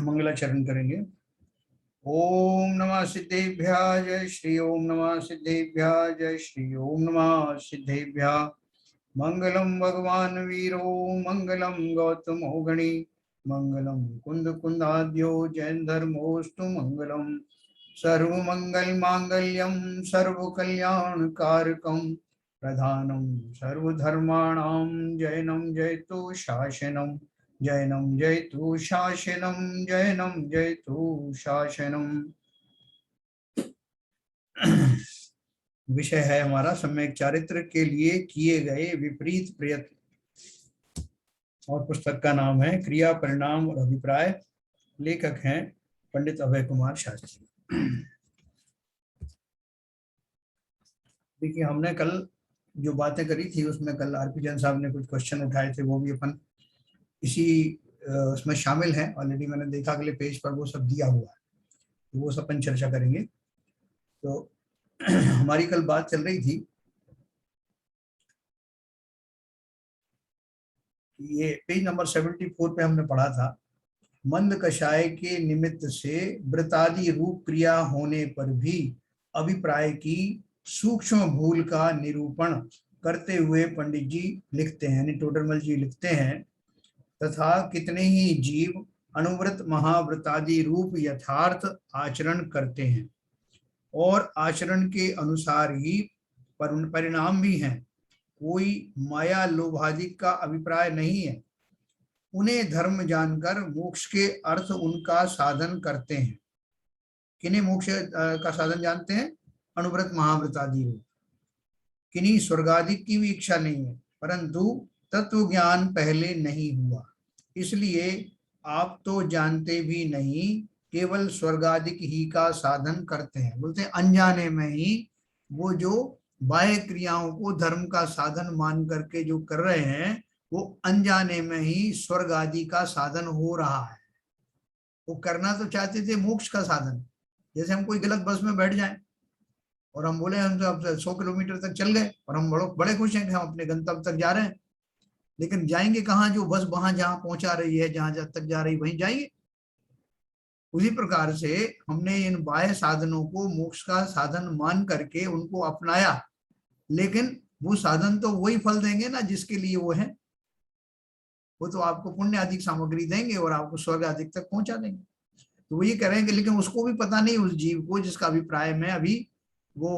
मंगलाचरण करेंगे। ओम नमः सिद्धेभ्यः जय श्री ओम नमः सिद्धेभ्यः जय श्री ओम नमः सिद्धेभ्यः। मंगलम भगवान वीरो मंगलम गौतमो गणी मंगलम कुंद कुंदाद्यो जैन धर्मोस्तु मंगलम सर्वमंगल मांगल्यम सर्व कल्याण कारकम प्रधानम सर्वधर्माणां जैनम जयतु शासनम जैनम जयतु शासनम जैनम जयतु शासनम। विषय है हमारा सम्यक चारित्र के लिए किए गए विपरीत प्रयत्न और पुस्तक का नाम है क्रिया परिणाम और अभिप्राय। लेखक हैं पंडित अभय कुमार शास्त्री। देखिए, हमने कल जो बातें करी थी उसमें कल आरपी जैन साहब ने कुछ क्वेश्चन उठाए थे, वो भी अपन इसी उसमें शामिल है। ऑलरेडी मैंने देखा अगले पेज पर वो सब दिया हुआ है, तो वो सब अपन चर्चा करेंगे। तो हमारी कल बात चल रही थी कि ये पेज नंबर 74 पे हमने पढ़ा था, मंद कषाय के निमित्त से व्रतादि रूप क्रिया होने पर भी अभिप्राय की सूक्ष्म भूल का निरूपण करते हुए पंडित जी लिखते हैं, यानी टोडरमल जी लिखते हैं, तथा कितने ही जीव अनुव्रत महाव्रतादि रूप यथार्थ आचरण करते हैं और आचरण के अनुसार ही परिणाम भी हैं। कोई माया लोभादिक का अभिप्राय नहीं है। उन्हें धर्म जानकर मोक्ष के अर्थ उनका साधन करते हैं। किन्हें मोक्ष का साधन जानते हैं? अनुव्रत महाव्रतादि रूप। किन्हीं स्वर्गादिक की भी इच्छा नहीं है, परंतु तत्व ज्ञान पहले नहीं हुआ, इसलिए आप तो जानते भी नहीं, केवल स्वर्गादिक ही का साधन करते हैं। बोलते हैं अनजाने में ही वो जो बाह्य क्रियाओं को धर्म का साधन मान करके जो कर रहे हैं, वो अनजाने में ही स्वर्ग आदि का साधन हो रहा है। वो करना तो चाहते थे मोक्ष का साधन। जैसे हम कोई गलत बस में बैठ जाएं और हम बोले हम तो अब 100 किलोमीटर तक चल गए और हम बड़े खुश हैं कि हम अपने गंतव्य तक जा रहे हैं, लेकिन जाएंगे कहाँ? जो बस वहां जहां पहुंचा रही है, जहां तक जा रही वहीं जाएंगे। उसी प्रकार से हमने इन बाह्य साधनों को मोक्ष का साधन मान करके उनको अपनाया, लेकिन वो साधन तो वही फल देंगे ना जिसके लिए वो है। वो तो आपको पुण्य अधिक सामग्री देंगे और आपको स्वर्ग अधिक तक पहुंचा देंगे। तो वो ये करेंगे, लेकिन उसको भी पता नहीं उस जीव को जिसका अभिप्राय में अभी वो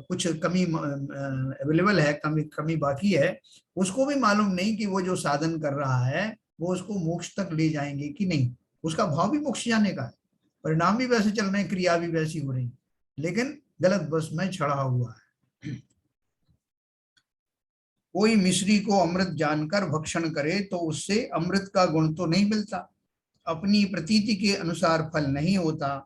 कुछ कमी अवेलेबल है, कमी बाकी है, उसको भी मालूम नहीं कि वो जो साधन कर रहा है वो उसको मोक्ष तक ले जाएंगे कि नहीं। उसका भाव भी मोक्ष जाने का है, परिणाम भी वैसे चल रहे हैं, क्रिया भी वैसी हो रही, लेकिन गलत बस में चढ़ा हुआ है। कोई मिश्री को अमृत जानकर भक्षण करे तो उससे अमृत का गुण तो नहीं मिलता, अपनी प्रतीति के अनुसार फल नहीं होता,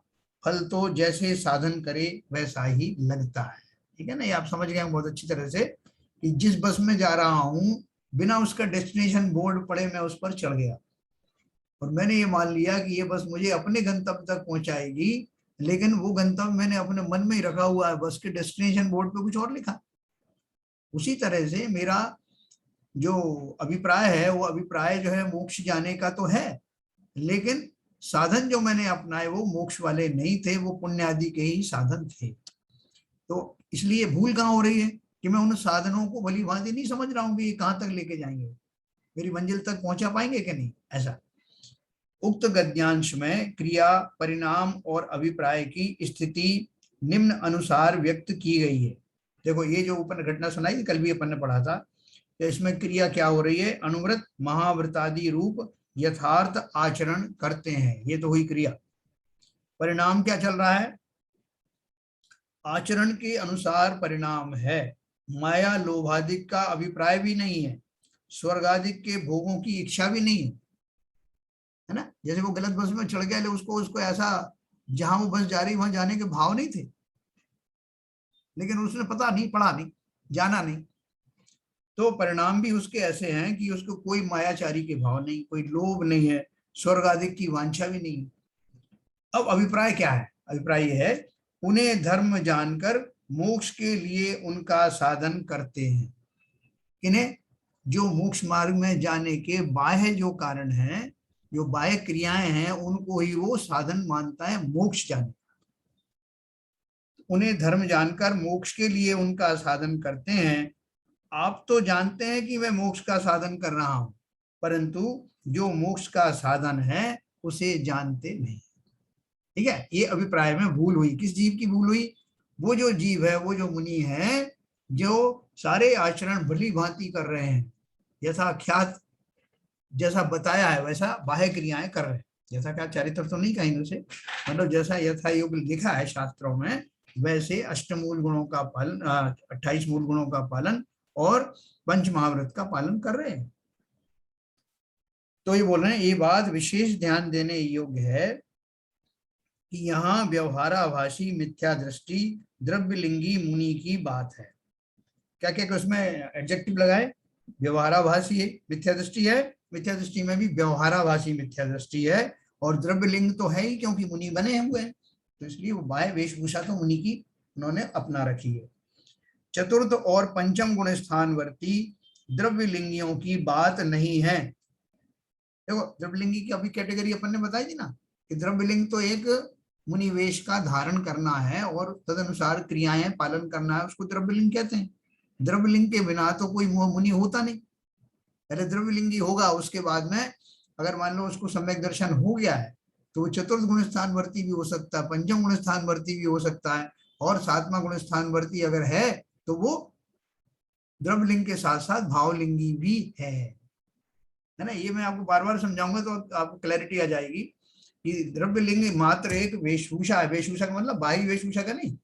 फल तो जैसे साधन करे वैसा ही लगता है। ठीक है ना? ये आप समझ गए बहुत अच्छी तरह से कि जिस बस में जा रहा हूं, बिना उसका डेस्टिनेशन बोर्ड पढ़े मैं उस पर चढ़ गया और मैंने ये मान लिया कि ये बस मुझे अपने गंतव्य तक पहुंचाएगी, लेकिन वो गंतव्य मैंने अपने मन में ही रखा हुआ है, बस के डेस्टिनेशन बोर्ड पे कुछ और लिखा। उसी तरह से मेरा जो अभिप्राय है वो अभिप्राय जो है मोक्ष जाने का तो है, लेकिन साधन जो मैंने अपनाए वो मोक्ष वाले नहीं थे, वो पुण्य आदि के ही साधन थे। तो इसलिए भूल कहाँ हो रही है कि मैं उन साधनों को भली भांति नहीं समझ रहा हूँ कि ये कहाँ तक लेके जाएंगे, मेरी मंजिल तक पहुंचा पाएंगे कि नहीं। ऐसा उक्त गद्यांश में क्रिया परिणाम और अभिप्राय की स्थिति निम्न अनुसार व्यक्त की गई है। देखो, ये जो ऊपर घटना सुनाई कल भी अपन ने पढ़ा था, तो इसमें क्रिया क्या हो रही है? अनुव्रत महाव्रतादि रूप यथार्थ आचरण करते हैं, ये तो हुई क्रिया। परिणाम क्या चल रहा है? आचरण के अनुसार परिणाम है। माया लोभादिक का अभिप्राय भी नहीं है, स्वर्गादिक के भोगों की इच्छा भी नहीं है ना? जैसे वो गलत बस में चढ़ गया, उसको ऐसा जहां वो बस जा रही वहां जाने के भाव नहीं थे, लेकिन उसने पता नहीं, पढ़ा नहीं, जाना नहीं, तो परिणाम भी उसके ऐसे हैं कि उसको कोई मायाचारी के भाव नहीं, कोई लोभ नहीं है, स्वर्ग आदि की वांछा भी नहीं। अब अभिप्राय क्या है? अभिप्राय यह है, उन्हें धर्म जानकर मोक्ष के लिए उनका साधन करते हैं। किन्हें? जो मोक्ष मार्ग में जाने के बाह्य जो कारण हैं जो बाह्य क्रियाएं हैं उनको ही वो साधन मानता है मोक्ष जाने। उन्हें धर्म जानकर मोक्ष के लिए उनका साधन करते हैं। आप तो जानते हैं कि मैं मोक्ष का साधन कर रहा हूं, परंतु जो मोक्ष का साधन है उसे जानते नहीं। ठीक है, ये अभिप्राय में भूल हुई। किस जीव की भूल हुई? वो जो जीव है, वो जो मुनि है, जो सारे आचरण भली भांति कर रहे हैं, जैसा ख्यात, जैसा बताया है वैसा बाह्य क्रियाएं कर रहे हैं। जैसा क्या चरित्र तो नहीं कहेंगे उसे, मतलब जैसा यथा योग लिखा है शास्त्रों में, वैसे अष्टमूल गुणों का पालन, 28 मूल गुणों का पालन और पंच महाव्रत का पालन कर रहे हैं। तो ये बोल रहे हैं, ये बात विशेष ध्यान देने योग्य है कि यहाँ व्यवहाराभासी मिथ्या दृष्टि द्रव्यलिंगी मुनि की बात है। क्या क्या उसमें एडजेक्टिव लगाए? व्यवहाराभासी है, मिथ्या दृष्टि है, मिथ्या दृष्टि में भी व्यवहाराभासी मिथ्या दृष्टि है, और द्रव्यलिंग तो है ही क्योंकि मुनि बने हुए हैं, तो इसलिए वो बाह्य वेशभूषा तो मुनि की उन्होंने अपना रखी है। चतुर्थ और पंचम गुण स्थानवर्ती द्रव्यलिंगियों की बात नहीं है। देखो, द्रव्यलिंगी की अभी कैटेगरी अपन ने बताई थी ना, कि द्रव्यलिंग तो एक मुनिवेश का धारण करना है और तदनुसार क्रियाएं पालन करना है, उसको द्रव्यलिंग कहते हैं। द्रव्यलिंग के बिना तो कोई मुनि होता नहीं, पहले द्रव्यलिंगी होगा, उसके बाद में अगर मान लो उसको सम्यक दर्शन हो गया है तो वो चतुर्थ गुण स्थानवर्ती भी हो सकता है, पंचम गुण स्थानवर्ती भी हो सकता है, और सातवां गुण स्थानवर्ती अगर है तो वो द्रव्यलिंग के साथ साथ भावलिंगी भी है ना। ये मैं आपको बार बार समझाऊंगा तो आपको क्लैरिटी आ जाएगी कि द्रव्यलिंग मात्र एक वेशभूषा है। वेशभूषा का मतलब बाहरी वेशभूषा का नहीं,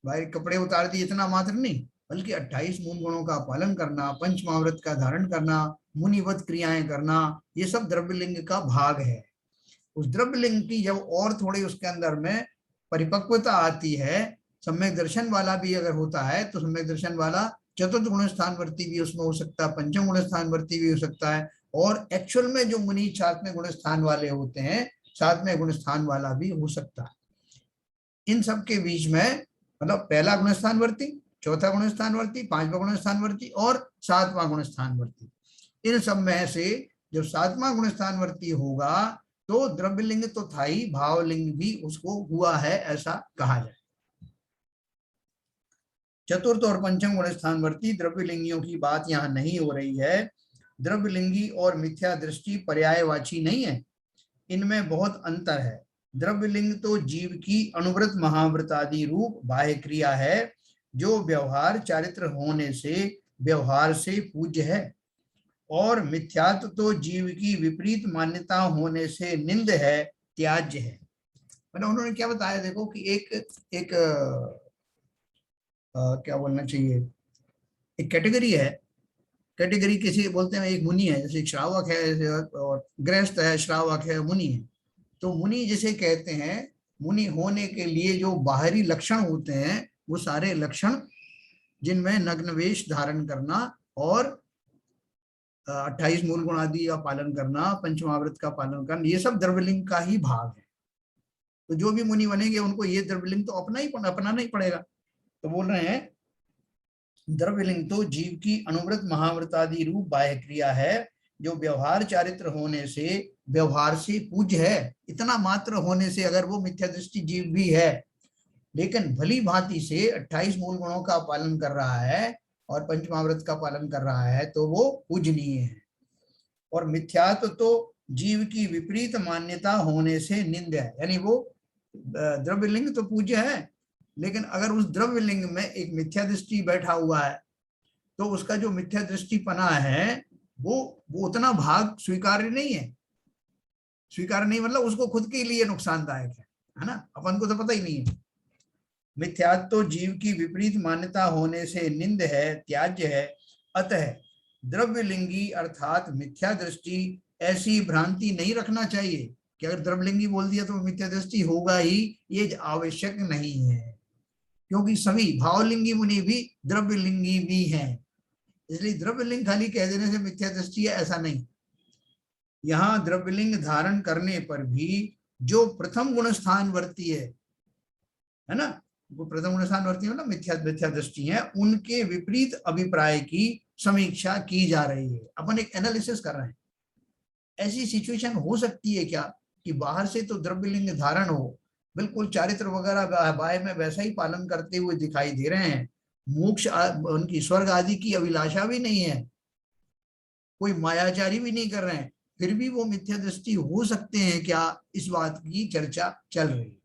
बाहरी कपड़े उतार दिए इतना मात्र नहीं, बल्कि 28 मूल गुणों का पालन करना, पंच महाव्रत का धारण करना, मुनिवत क्रियाएं करना, ये सब द्रव्यलिंग का भाग है। उस द्रव्यलिंग की जब और थोड़ी उसके अंदर में परिपक्वता आती है, सम्यक दर्शन वाला भी अगर होता है तो सम्यक दर्शन वाला चतुर्थ गुण स्थानवर्ती भी उसमें हो सकता है, पंचम गुण स्थानवर्ती भी हो सकता है, और एक्चुअल में जो मुनि सातवें गुण स्थान वाले होते हैं, सातवें गुण स्थान वाला भी हो सकता है। इन सब के बीच में मतलब पहला गुण स्थानवर्ती, चौथा गुण स्थानवर्ती, पांचवा गुण स्थानवर्ती और सातवां गुण स्थानवर्ती, इन सब में से जब सातवां गुण स्थानवर्ती होगा तो द्रव्यलिंग तो था ही, भावलिंग भी उसको हुआ है ऐसा कहा जाए। चतुर्थ और पंचम गुण स्थानवर्ती द्रव्यलिंगियों की बात यहाँ नहीं हो रही है। द्रव्यलिंगी और मिथ्या दृष्टि पर्यायवाची नहीं है, इनमें बहुत अंतर है। द्रव्यलिंग तो जीव की अनुव्रत महाव्रत आदि रूप बाह्य क्रिया है, जो व्यवहार चारित्र होने से व्यवहार से पूज्य है, और मिथ्यात्व तो जीव की विपरीत मान्यता होने से निंद है, त्याज्य है। मतलब उन्होंने क्या बताया, देखो कि एक क्या बोलना चाहिए, एक कैटेगरी है। कैटेगरी किसी बोलते हैं, एक मुनि है, जैसे श्रावक है और गृहस्थ है, श्रावक है, मुनि है। तो मुनि जिसे कहते हैं, मुनि होने के लिए जो बाहरी लक्षण होते हैं, वो सारे लक्षण जिनमें नग्न वेश धारण करना और 28 मूल गुण आदि का पालन करना, पंचमावृत का पालन करना, ये सब द्रव्यलिंग का ही भाग है। तो जो भी मुनि बनेंगे उनको ये द्रव्यलिंग तो अपनाना ही पड़ेगा। तो बोल रहे हैं द्रव्यलिंग तो जीव की अनुव्रत महाव्रत आदि रूप बाह्य क्रिया है, जो व्यवहार चारित्र होने से व्यवहार से पूज्य है। इतना मात्र होने से अगर वो मिथ्या दृष्टि जीव भी है, लेकिन भली भांति से 28 मूल गुणों का पालन कर रहा है और पंचमावृत का पालन कर रहा है तो वो पूजनीय है। और मिथ्यात्व तो जीव की विपरीत मान्यता होने से निंद है, यानी वो द्रव्यलिंग तो पूज्य है, लेकिन अगर उस द्रव्यलिंग में एक मिथ्या दृष्टि बैठा हुआ है तो उसका जो मिथ्या दृष्टि पना है वो उतना भाग स्वीकार्य नहीं है। स्वीकार नहीं मतलब उसको खुद के लिए नुकसानदायक है ना, अपन को तो पता ही नहीं है। मिथ्यात्व तो जीव की विपरीत मान्यता होने से निंद है, त्याज्य है। अतः द्रव्यलिंगी अर्थात मिथ्या दृष्टि ऐसी भ्रांति नहीं रखना चाहिए कि अगर द्रव्यलिंगी बोल दिया तो मिथ्या दृष्टि होगा ही, ये आवश्यक नहीं है, क्योंकि सभी भावलिंगी मुनि भी द्रव्यलिंगी भी हैं। इसलिए द्रव्यलिंग खाली कह देने से मिथ्या दृष्टि है ऐसा नहीं। यहाँ द्रव्यलिंग धारण करने पर भी जो प्रथम गुण स्थान वर्ती है ना, वो प्रथम गुण स्थान वर्ती मतलब मिथ्या दृष्टि है, उनके विपरीत अभिप्राय की समीक्षा की जा रही है। अपन एक एनालिसिस कर रहे हैं ऐसी सिचुएशन हो सकती है क्या कि बाहर से तो द्रव्य लिंग धारण हो, बिल्कुल चारित्र वगैरह बाह्य में वैसा ही पालन करते हुए दिखाई दे रहे हैं, मोक्ष उनकी स्वर्ग आदि की अभिलाषा भी नहीं है, कोई मायाचारी भी नहीं कर रहे हैं, फिर भी वो मिथ्या दृष्टि हो सकते हैं क्या, इस बात की चर्चा चल रही है।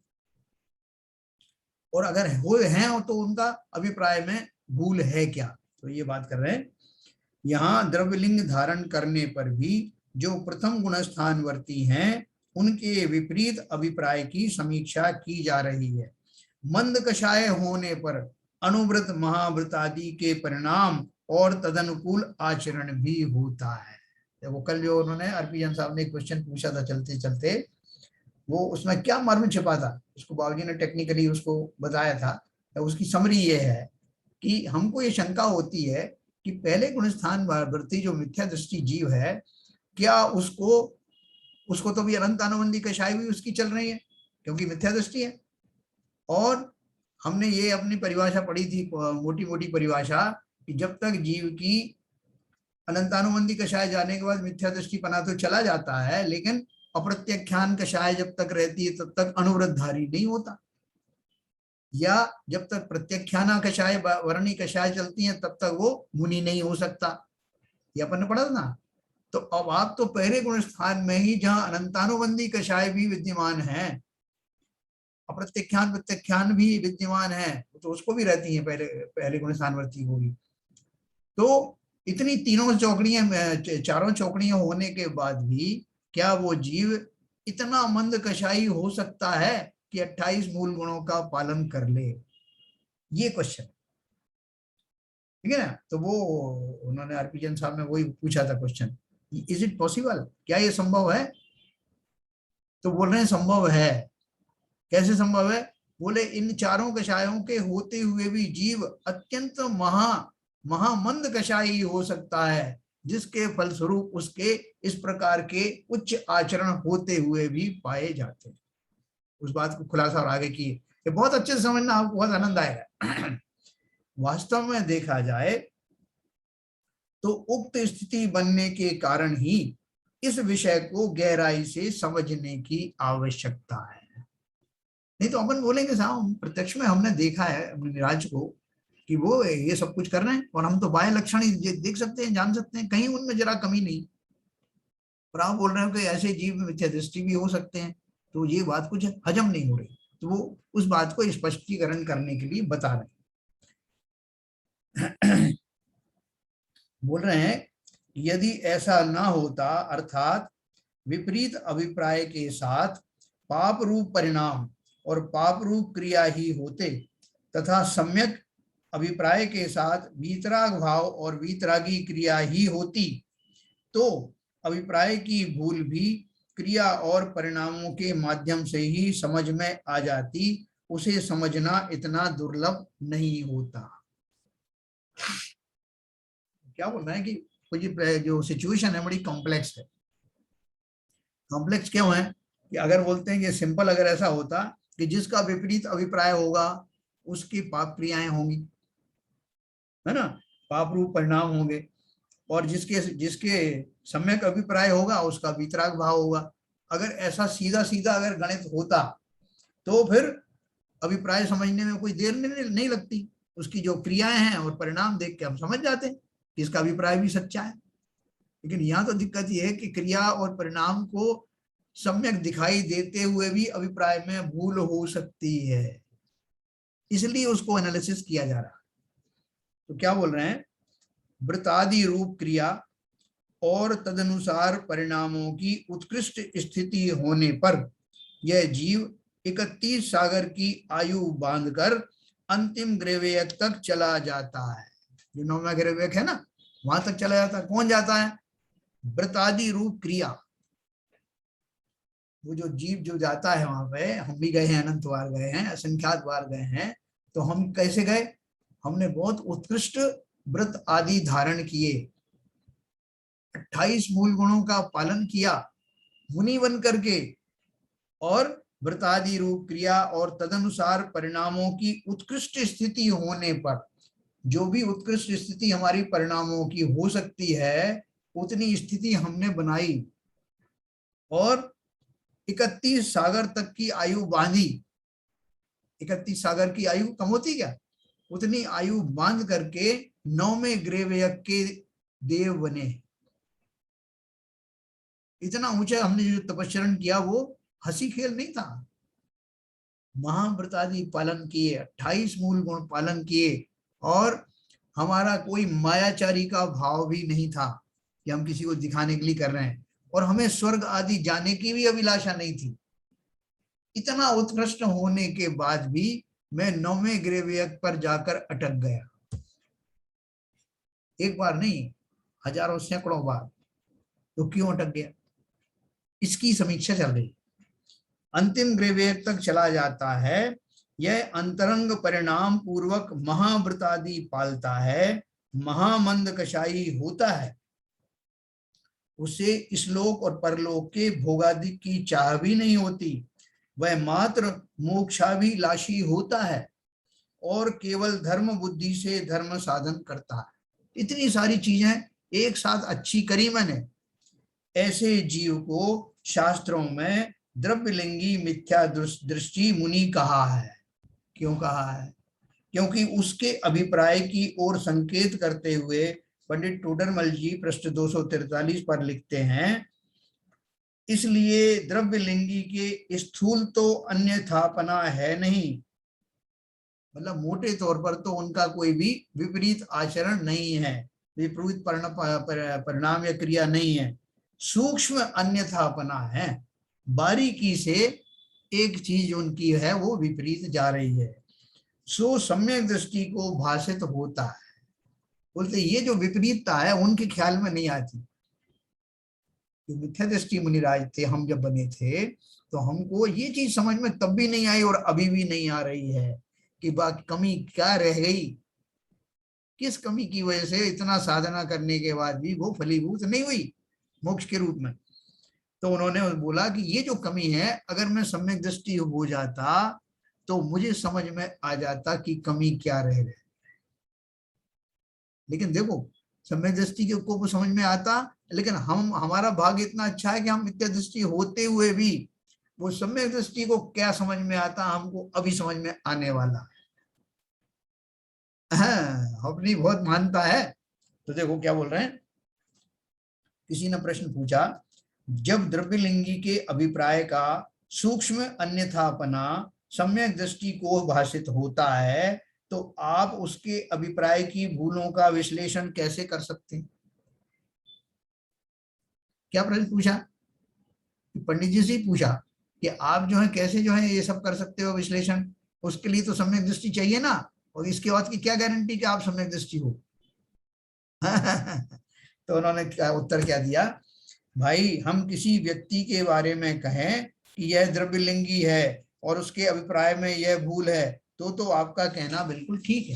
और अगर वो हैं तो उनका अभिप्राय में भूल है क्या, तो ये बात कर रहे हैं। यहाँ द्रव्यलिंग धारण करने पर भी जो प्रथम गुण स्थानवर्ती हैं उनके विपरीत अभिप्राय की समीक्षा की जा रही है। मंद कषाय होने पर अनुव्रत महाव्रत आदि के परिणाम और तदनुकूल आचरण भी होता है। देखो कल जो उन्होंने आरपीएन साहब ने क्वेश्चन पूछा था चलते चलते, वो उसमें क्या मर्म छिपा था, उसको बाबूजी ने टेक्निकली उसको बताया था। तो उसकी समरी ये है कि हमको ये शंका होती है कि पहले गुण स्थान वर्ती जो मिथ्या दृष्टि जीव है, क्या उसको तो भी अनंत अनुबंधी कषाय भी उसकी चल रही है, क्योंकि मिथ्या दृष्टि है। और हमने ये अपनी परिभाषा पढ़ी थी, मोटी मोटी परिभाषा, कि जब तक जीव की अनंतानुबंधी कषाय जाने के बाद मिथ्या दृष्टि पना तो चला जाता है, लेकिन अप्रत्याख्यान कषाय जब तक रहती है तब तक अनुवृतधारी नहीं होता, या जब तक प्रत्याख्याना कषाय वर्णी कषाय चलती हैं तब तक वो मुनि नहीं हो सकता, ये अपन ने पढ़ा था ना। तो अब आप तो पहले गुण स्थान में ही जहां अनंतानुबंधी कषाय भी विद्यमान है, अप्रत्याख्यान प्रत्याख्यान भी विद्यमान है, तो उसको भी रहती है पहले गुण स्थानवर्ती को भी। तो इतनी तीनों चौकड़ियां चारों चौकड़ियां होने के बाद भी क्या वो जीव इतना मंद कषाई हो सकता है कि 28 मूल गुणों का पालन कर ले, ये क्वेश्चन, ठीक है ना। तो वो उन्होंने आरपीजन साहब ने वही पूछा था क्वेश्चन, इज इट पॉसिबल, क्या ये संभव है। तो बोल रहे हैं संभव है। कैसे संभव है, बोले इन चारों कषायों के होते हुए भी जीव अत्यंत महामंद कषाई हो सकता है, जिसके फलस्वरूप उसके इस प्रकार के उच्च आचरण होते हुए भी पाए जाते हैं। उस बात को खुलासा और आगे किए, ये बहुत अच्छे से समझना, आपको बहुत आनंद आएगा। वास्तव में देखा जाए तो उक्त स्थिति बनने के कारण ही इस विषय को गहराई से समझने की आवश्यकता है। नहीं तो अपन बोलेंगे साहब प्रत्यक्ष में हमने देखा है अपने निराज को कि वो ये सब कुछ कर रहे हैं, और हम तो बाह्य लक्षण ही देख सकते हैं, जान सकते हैं, कहीं उनमें जरा कमी नहीं। पर आप बोल रहे हो कि ऐसे जीव में मिथ्या दृष्टि भी हो सकते हैं, तो ये बात कुछ हजम नहीं हो रही। तो वो उस बात को स्पष्टीकरण करने के लिए बता रहे हैं। बोल रहे हैं यदि ऐसा ना होता, अर्थात विपरीत अभिप्राय के साथ पाप रूप परिणाम और पाप रूप क्रिया ही होते, तथा सम्यक अभिप्राय के साथ वीतराग भाव और वीतरागी क्रिया ही होती, तो अभिप्राय की भूल भी क्रिया और परिणामों के माध्यम से ही समझ में आ जाती, उसे समझना इतना दुर्लभ नहीं होता। क्या बोल रहे हैं कि जो सिचुएशन है बड़ी कॉम्प्लेक्स है। कॉम्प्लेक्स क्यों है कि अगर बोलते हैं कि सिंपल अगर ऐसा होता कि जिसका विपरीत अभिप्राय होगा उसकी पाप क्रियाएं होंगी, है ना, पाप रूप परिणाम होंगे, और जिसके जिसके सम्यक अभिप्राय होगा उसका वितराग भाव होगा। अगर ऐसा सीधा सीधा अगर गणित होता तो फिर अभिप्राय समझने में कोई देर नहीं लगती, उसकी जो क्रियाएं हैं और परिणाम देख के हम समझ जाते हैं कि इसका अभिप्राय भी सच्चा है। लेकिन यहाँ तो दिक्कत यह है कि क्रिया और परिणाम को सम्यक दिखाई देते हुए भी अभिप्राय में भूल हो सकती है, इसलिए उसको एनालिसिस किया जा रहा है। तो क्या बोल रहे हैं, वृतादि रूप क्रिया और तदनुसार परिणामों की उत्कृष्ट स्थिति होने पर यह जीव 31 सागर की आयु बांधकर अंतिम ग्रेवेयक तक चला जाता है। जो 9वां ग्रेवेयक है ना, वहां तक चला जाता है। कौन जाता है, वृतादि रूप क्रिया, वो जो जीव जो जाता है वहां पे। हम भी गए हैं, अनंत बार गए हैं, असंख्यात बार गए हैं। तो हम कैसे गए, हमने बहुत उत्कृष्ट व्रत आदि धारण किए, 28 मूल गुणों का पालन किया मुनि बन करके, और व्रतादि रूप क्रिया और तदनुसार परिणामों की उत्कृष्ट स्थिति होने पर, जो भी उत्कृष्ट स्थिति हमारी परिणामों की हो सकती है उतनी स्थिति हमने बनाई। और 31 सागर तक की आयु बांधी। 31 सागर की आयु कम होती क्या, उतनी आयु बांध करके 9वें ग्रीवयज्ञ के देव बने। इतना ऊंचा हमने जो तपस्चरण किया वो हंसी खेल नहीं था। महाव्रत आदि पालन किए, 28 मूल गुण पालन किए, और हमारा कोई मायाचारी का भाव भी नहीं था कि हम किसी को दिखाने के लिए कर रहे हैं, और हमें स्वर्ग आदि जाने की भी अभिलाषा नहीं थी। इतना उत्कृष्ट होने के बाद भी मैं 9वें ग्रीवयज्ञ पर जाकर अटक गया। एक बार नहीं, हजारों सैकड़ों बार। तो क्यों अटक गया, इसकी समीक्षा चल रही। अंतिम ग्रीवयज्ञ तक चला जाता है, यह अंतरंग परिणाम पूर्वक महाव्रत आदि पालता है, महामंद कषाई होता है, उसे इस्लोक और परलोक के भोगादि की चाह भी नहीं होती, वह मात्र मोक्षाभिलाषी होता है और केवल धर्म बुद्धि से धर्म साधन करता है। इतनी सारी चीजें एक साथ अच्छी करी मैंने। ऐसे जीव को शास्त्रों में द्रव्यलिंगी मिथ्या दृष्टि मुनि कहा है। क्यों कहा है, क्योंकि उसके अभिप्राय की ओर संकेत करते हुए पंडित टोडरमल जी पृष्ठ 243 पर लिखते हैं, इसलिए द्रव्यलिंगी के स्थूल तो अन्यथापना है नहीं, मतलब मोटे तौर पर तो उनका कोई भी विपरीत आचरण नहीं है, विपरीत परिणाम या क्रिया नहीं है, सूक्ष्म अन्यथापना है, बारीकी से एक चीज उनकी है वो विपरीत जा रही है, सो सम्यक दृष्टि को भाषित होता है। बोलते ये जो विपरीतता है उनके ख्याल में नहीं आती। जो मिथ्या दृष्टि मुनिराज थे, हम जब बने थे तो हमको ये चीज समझ में तब भी नहीं आई और अभी भी नहीं आ रही है कि बाकी कमी क्या रह गई, किस कमी की वजह से इतना साधना करने के बाद भी वो फलीभूत नहीं हुई मोक्ष के रूप में। तो उन्होंने बोला कि ये जो कमी है, अगर मैं सम्यक दृष्टि हो जाता तो मुझे समझ में आ जाता कि कमी क्या रह गई। लेकिन देखो, सम्यक दृष्टि को समझ में आता, लेकिन हमारा भाग्य इतना अच्छा है कि हम मिथ्या दृष्टि होते हुए भी वो सम्यक दृष्टि को क्या समझ में आता हमको अभी समझ में आने वाला है। अपनी बहुत मानता है। तो देखो क्या बोल रहे हैं, किसी ने प्रश्न पूछा, जब द्रव्यलिंगी के अभिप्राय का सूक्ष्म अन्यथापना सम्यक दृष्टि को भाषित होता है तो आप उसके अभिप्राय की भूलों का विश्लेषण कैसे कर सकते हैं। क्या प्रश्न पूछा, पंडित जी से ही पूछा कि आप जो है कैसे जो है ये सब कर सकते हो विश्लेषण, उसके लिए तो सम्यक दृष्टि चाहिए ना, और इसके बाद की क्या गारंटी कि आप सम्यक दृष्टि हो। तो उन्होंने क्या उत्तर क्या दिया, भाई हम किसी व्यक्ति के बारे में कहें कि यह द्रव्यलिंगी है और उसके अभिप्राय में यह भूल है तो आपका कहना बिल्कुल ठीक है।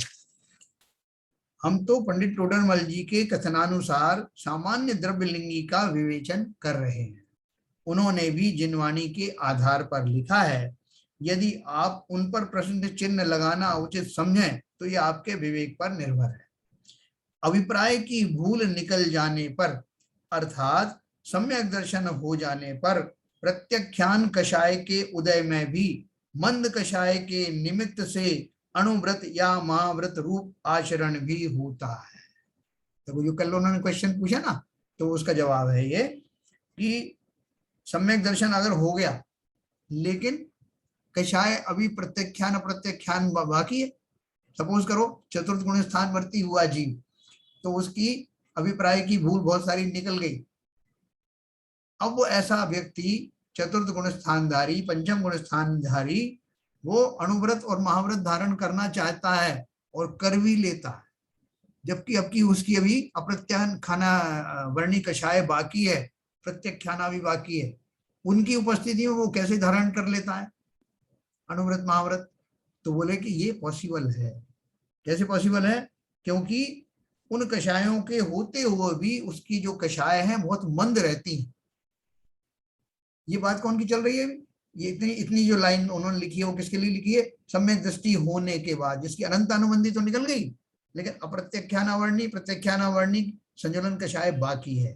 हम तो पंडित टोडरमल जी के कथनानुसार सामान्य द्रव्यलिंगी का विवेचन कर रहे हैं। उन्होंने भी जिनवाणी के आधार पर लिखा है, यदि आप उन पर प्रश्न चिन्ह लगाना उचित समझें तो यह आपके विवेक पर निर्भर है। अभिप्राय की भूल निकल जाने पर अर्थात सम्यक दर्शन हो जाने पर प्रत्यख्यान कषाय के उदय में भी मंद कषाय के निमित्त से अणुव्रत या महाव्रत रूप आचरण भी होता है। तो जो कल उन्होंने क्वेश्चन पूछा ना, तो उसका जवाब है ये कि सम्यक दर्शन अगर हो गया लेकिन कषाय अभी प्रत्यख्यान अप्रत्यख्यान बाकी है, सपोज करो चतुर्थ गुण स्थान वर्ती हुआ जीव, तो उसकी अभिप्राय की भूल बहुत सारी निकल गई। अब वो ऐसा व्यक्ति चतुर्थ गुण स्थानधारी पंचम गुण स्थानधारी वो अणुव्रत और महाव्रत धारण करना चाहता है और कर भी लेता है, जबकि अब की उसकी अभी अप्रत्यान खाना वर्णी कषाय बाकी है, प्रत्यख्याना भी बाकी है। उनकी उपस्थिति में वो कैसे धारण कर लेता है अणुव्रत महाव्रत। तो बोले कि ये पॉसिबल है। कैसे पॉसिबल है, क्योंकि उन कषायों के होते हुए भी उसकी जो कषाय है बहुत मंद रहती है। ये बात कौन की चल रही है, ये इतनी जो लाइन उन्होंने लिखी है वो किसके लिए लिखी है, सम्यक दृष्टि होने के बाद, जिसकी अनंत अनुबंधी तो निकल गई लेकिन अप्रत्यख्यानावर्णी प्रत्यख्यानावर्णी संजुलन कषाय बाकी है।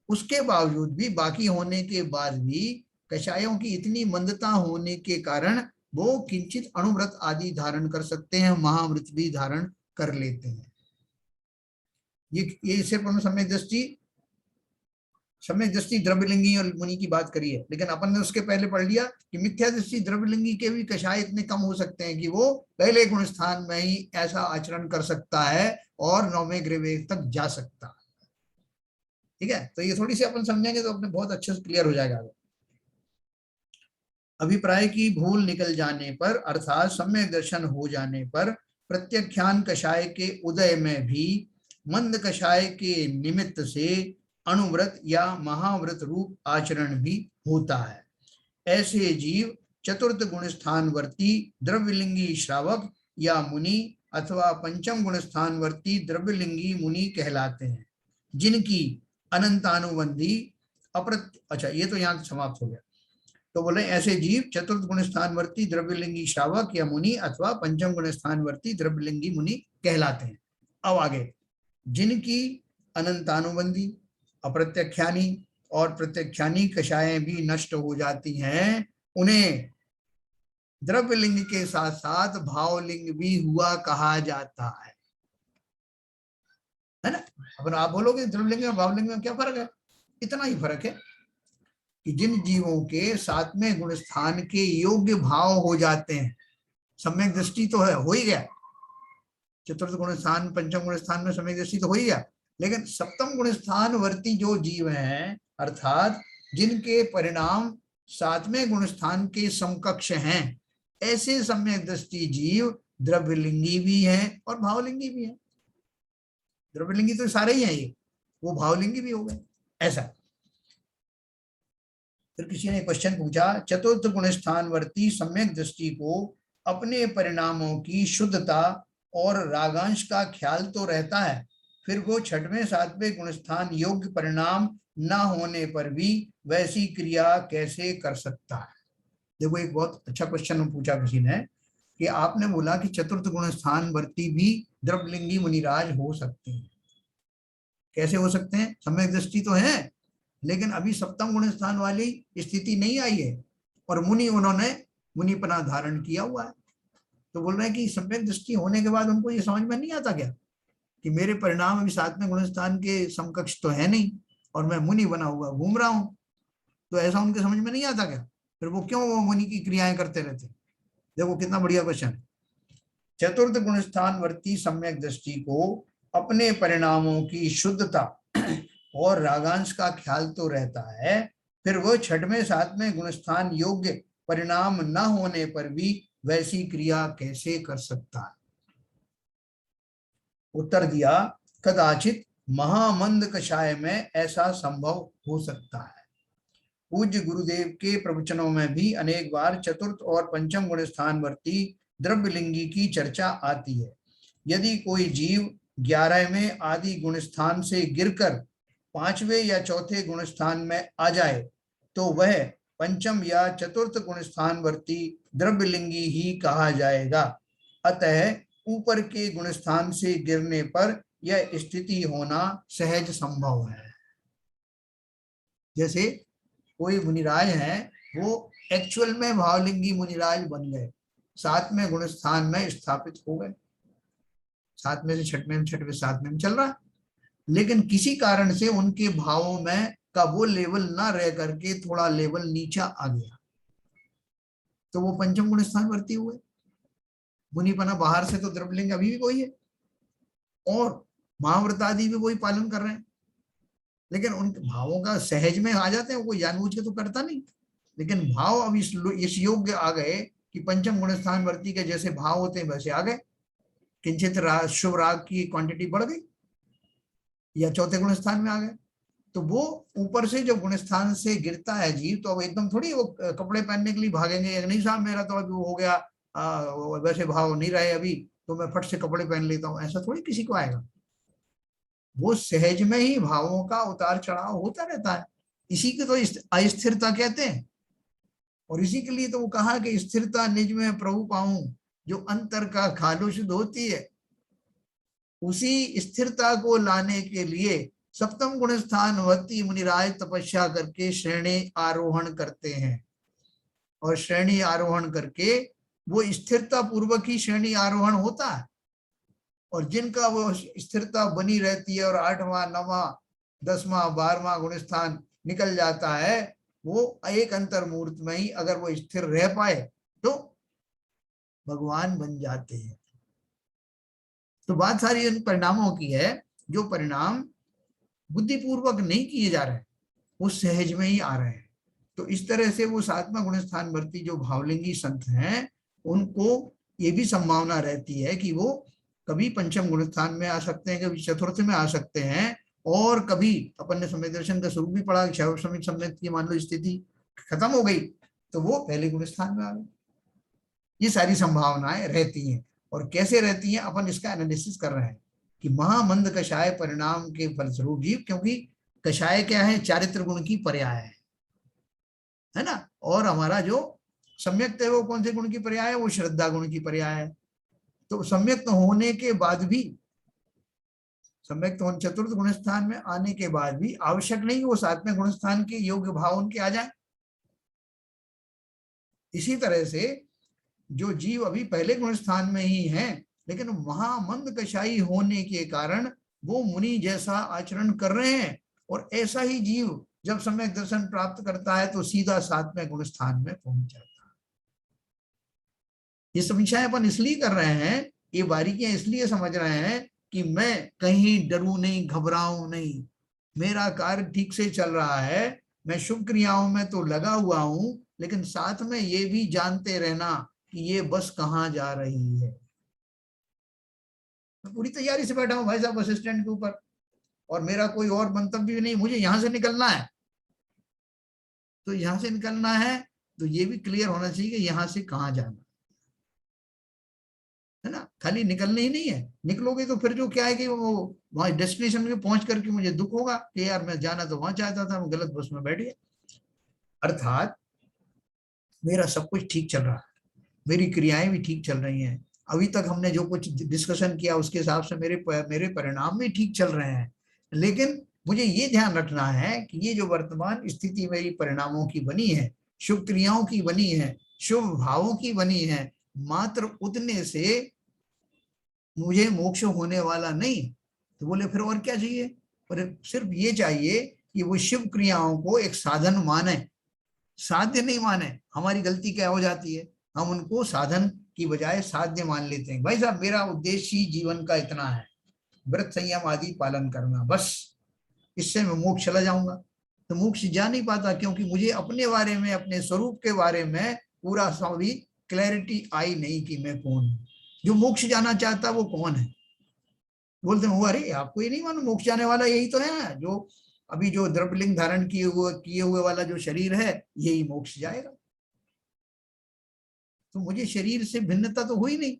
उसके बावजूद भी, बाकी होने के बाद भी कषायों की इतनी मंदता होने के कारण वो किंचित अणुव्रत आदि धारण कर सकते हैं, महाव्रत भी धारण कर लेते हैं। ये सिर्फ हम सम्यक दृष्टि द्रव्यलिंगी और मुनि की बात करी है, लेकिन अपन ने उसके पहले पढ़ लिया कि मिथ्या दृष्टि द्रव्यलिंगी के भी कषाय इतने कम हो सकते हैं कि वो पहले गुण स्थान में ही ऐसा आचरण कर सकता है और 9वें ग्रह तक जा सकता है। ठीक है, तो ये थोड़ी सी अपन समझेंगे तो अपने बहुत अच्छे से क्लियर हो जाएगा। अभिप्राय की भूल निकल जाने पर अर्थात सम्यक दर्शन हो जाने पर प्रत्याख्यान कषाय के उदय में भी मंद कषाय के निमित्त से अणुव्रत या महाव्रत रूप आचरण भी होता है। ऐसे जीव चतुर्थ गुण स्थानवर्ती द्रव्यलिंगी श्रावक या मुनि अथवा पंचम गुण स्थानवर्ती द्रव्यलिंगी मुनि कहलाते हैं, जिनकी अनंतानुबंधी अच्छा ये तो यहाँ समाप्त हो गया। तो बोले ऐसे जीव चतुर्थ गुण स्थानवर्ती द्रव्यलिंगी श्रावक या मुनि अथवा पंचम गुण स्थानवर्ती द्रव्यलिंगी मुनि कहलाते हैं। अब आगे, जिनकी अनंतानुबंधी, अप्रत्यख्यानी और प्रत्यख्यानी कषायें भी नष्ट हो जाती हैं, उन्हें द्रव्यलिंग के साथ साथ भावलिंग भी हुआ कहा जाता है ना। अब आप बोलोगे द्रव्यलिंग और भावलिंग में क्या फर्क है? इतना ही फर्क है कि जिन जीवों के सातवें गुण स्थान के योग्य भाव हो जाते हैं, सम्यक दृष्टि तो है, हो ही गया, चतुर्थ गुण स्थान पंचम गुण स्थान में सम्यक दृष्टि तो हो ही गया, लेकिन सप्तम गुण स्थान वर्ती जो जीव हैं, अर्थात जिनके परिणाम सातवें गुण स्थान के समकक्ष हैं, ऐसे सम्यक दृष्टि जीव द्रव्यलिंगी भी हैं और भावलिंगी भी हैं। द्रव्यलिंगी तो सारे ही हैं, ये वो भावलिंगी भी हो गए ऐसा। फिर किसी ने क्वेश्चन पूछा, चतुर्थ गुण स्थानवर्ती सम्यक दृष्टि को अपने परिणामों की शुद्धता और रागांश का ख्याल तो रहता है, फिर वो छठवें सातवें गुण स्थान योग्य परिणाम न होने पर भी वैसी क्रिया कैसे कर सकता है? देखो एक बहुत अच्छा क्वेश्चन पूछा किसी ने कि आपने बोला कि चतुर्थ गुण स्थान वर्ती भी द्रव्यलिंगी मुनिराज हो सकते हैं, कैसे हो सकते हैं? सम्यक दृष्टि तो है, लेकिन अभी सप्तम गुण स्थान वाली स्थिति नहीं आई है और उन्होंने मुनिपना धारण किया हुआ है। तो बोल रहे हैं कि सम्यक दृष्टि होने के बाद उनको ये समझ में नहीं आता क्या कि मेरे परिणाम अभी सातवें गुण स्थान के समकक्ष तो है नहीं और मैं मुनि बना हुआ घूम रहा हूं, तो ऐसा उनके समझ में नहीं आता क्या? फिर वो क्यों वो मुनि की क्रियाएं करते रहते? देखो कितना बढ़िया क्वेश्चन है। चतुर्थ गुण स्थान वर्ती सम्यक दृष्टि को अपने परिणामों की शुद्धता और रागांश का ख्याल तो रहता है, फिर वो छठवें सातवें गुण स्थान योग्य परिणाम न होने पर भी वैसी क्रिया कैसे कर सकता है? उत्तर दिया, कदाचित महामंद कषाय में ऐसा संभव हो सकता है। पूज्य गुरुदेव के प्रवचनों में भी अनेक बार चतुर्थ और पंचम गुण स्थानवर्ती द्रव्यलिंगी की चर्चा आती है। यदि कोई जीव 11वें आदि गुण स्थान से गिरकर 5वें या चौथे गुण स्थान में आ जाए तो वह पंचम या चतुर्थ गुण स्थानवर्ती द्रव्यलिंगी ही कहा जाएगा। अतः ऊपर के गुण स्थान से गिरने पर यह स्थिति होना सहज संभव है। जैसे कोई मुनिराज है, वो एक्चुअल में भावलिंगी मुनिराज बन गए, सातवें गुण स्थान में स्थापित हो गए, सातवें से छठवें, छठवें सातवें में चल रहा है, लेकिन किसी कारण से उनके भावों में का वो लेवल ना रह करके थोड़ा लेवल नीचा आ गया, तो वो पंचम गुण स्थान वर्ती हुए। मुनिपना बाहर से तो द्रव्यलिंग अभी भी वही है और महाव्रत आदि भी वही पालन कर रहे हैं, लेकिन उनके भावों का सहज में आ जाते हैं, कोई जानबूझ के तो करता नहीं, लेकिन भाव अब इस योग्य आ गए कि पंचम गुण स्थान वर्ती के जैसे भाव होते हैं वैसे आ गए, किंचित शुभ राग की क्वांटिटी बढ़ गई या चौथे गुण स्थान में आ गए, तो वो ऊपर से जब गुण स्थान से गिरता है जीव, तो अब एकदम थोड़ी वो कपड़े पहनने के लिए भागेंगे, नहीं साहब मेरा तो अभी हो गया, वैसे भाव नहीं रहे अभी, तो मैं फट से कपड़े पहन लेता हूँ, ऐसा थोड़ी किसी को आएगा। वो सहज में ही भावों का उतार चढ़ाव होता रहता है, इसी की तो अस्थिरता कहते हैं। और इसी के लिए तो वो कहा कि स्थिरता निज में प्रभु पाऊं, जो अंतर का खालू शुद्ध होती है। उसी स्थिरता को लाने के लिए सप्तम गुण स्थानवर्ती मुनिराज तपस्या करके श्रेणी आरोहण करते हैं, और श्रेणी आरोहण करके वो स्थिरता पूर्वक ही श्रेणी आरोहण होता है, और जिनका वो स्थिरता बनी रहती है और 8वां 9वां 10वां 12वां गुण स्थान निकल जाता है, वो एक अंतर्मूर्त में ही अगर वो स्थिर रह पाए तो भगवान बन जाते हैं। तो बात सारी उन परिणामों की है जो परिणाम बुद्धिपूर्वक नहीं किए जा रहे, वो सहज में ही आ रहे हैं। तो इस तरह से वो 7वां गुण स्थान वर्ती जो भावलिंगी संत हैं, उनको ये भी संभावना रहती है कि वो कभी पंचम गुण स्थान में आ सकते हैं, कभी चतुर्थ में आ सकते हैं, और कभी अपन ने सम्यक दर्शन का स्वरूप भी पढ़ा, क्षयवसमिक सम्यक की मान लो स्थिति खत्म हो गई तो वो पहले गुण स्थान में आ गए। ये सारी संभावनाएं रहती हैं, और कैसे रहती हैं अपन इसका एनालिसिस कर रहे हैं कि महामंद कषाय परिणाम के फलस्वरूप जीव, क्योंकि कषाय क्या है, चारित्र गुण की पर्याय है ना, और हमारा जो सम्यक्त है वो कौन से गुण की पर्याय है, वो श्रद्धा गुण की पर्याय है। तो सम्यक्त होने के बाद भी, सम्यक्त होने चतुर्थ गुण स्थान में आने के बाद भी आवश्यक नहीं वो 7वें गुण स्थान के योग्य भाव उनके आ जाए। इसी तरह से जो जीव अभी पहले गुण स्थान में ही हैं, लेकिन महामंद कषाई होने के कारण वो मुनि जैसा आचरण कर रहे हैं, और ऐसा ही जीव जब सम्यक दर्शन प्राप्त करता है तो सीधा 7वें गुण स्थान में पहुंच जाता है। ये समीक्षाएं अपन इसलिए कर रहे हैं, ये बारीकियां इसलिए समझ रहे हैं कि मैं कहीं डरूं नहीं, घबराऊं नहीं, मेरा कार्य ठीक से चल रहा है, मैं शुभ क्रियाओं में तो लगा हुआ हूं, लेकिन साथ में ये भी जानते रहना कि ये बस कहाँ जा रही है। मैं पूरी तैयारी से बैठा हूं भाई साहब बस स्टैंड के ऊपर, और मेरा कोई और मंतव्य भी नहीं, मुझे यहां से निकलना है। तो यहां से निकलना है तो ये भी क्लियर होना चाहिए कि यहां से कहाँ जाना है ना, खाली निकलना ही नहीं है। निकलोगे तो फिर जो क्या है कि वो वहां डेस्टिनेशन में पहुंच करके मुझे दुख होगा कि यार मैं जाना तो वहां चाहता था, मैं गलत बस में बैठ गया। अर्थात मेरा सब कुछ ठीक चल रहा है, मेरी क्रियाएं भी ठीक चल रही हैं, अभी तक हमने जो कुछ डिस्कशन किया उसके हिसाब से मेरे परिणाम भी ठीक चल रहे हैं, लेकिन मुझे ये ध्यान रखना है कि ये जो वर्तमान स्थिति मेरी परिणामों की बनी है, शुभ क्रियाओं की बनी है, शुभ भावों की बनी है, मात्र उतने से मुझे मोक्ष होने वाला नहीं। तो बोले फिर और क्या चाहिए, पर सिर्फ ये चाहिए कि वो शिव क्रियाओं को एक साधन माने, साध्य नहीं माने। हमारी गलती क्या हो जाती है, हम उनको साधन की बजाय साध्य मान लेते हैं। भाई साहब मेरा उद्देश्य ही जीवन का इतना है, व्रत संयम आदि पालन करना, बस इससे मैं मोक्ष चला जाऊंगा। तो मोक्ष जा नहीं पाता, क्योंकि मुझे अपने बारे में, अपने स्वरूप के बारे में पूरा सभी क्लैरिटी आई नहीं कि मैं कौन हूँ। जो मोक्ष जाना चाहता वो कौन है, बोलते हैं अरे आपको ये नहीं मालूम मोक्ष जाने वाला यही तो है, जो अभी जो द्रव्यलिंग धारण किए हुए वाला जो शरीर है यही मोक्ष जाएगा। तो मुझे शरीर से भिन्नता तो हुई नहीं,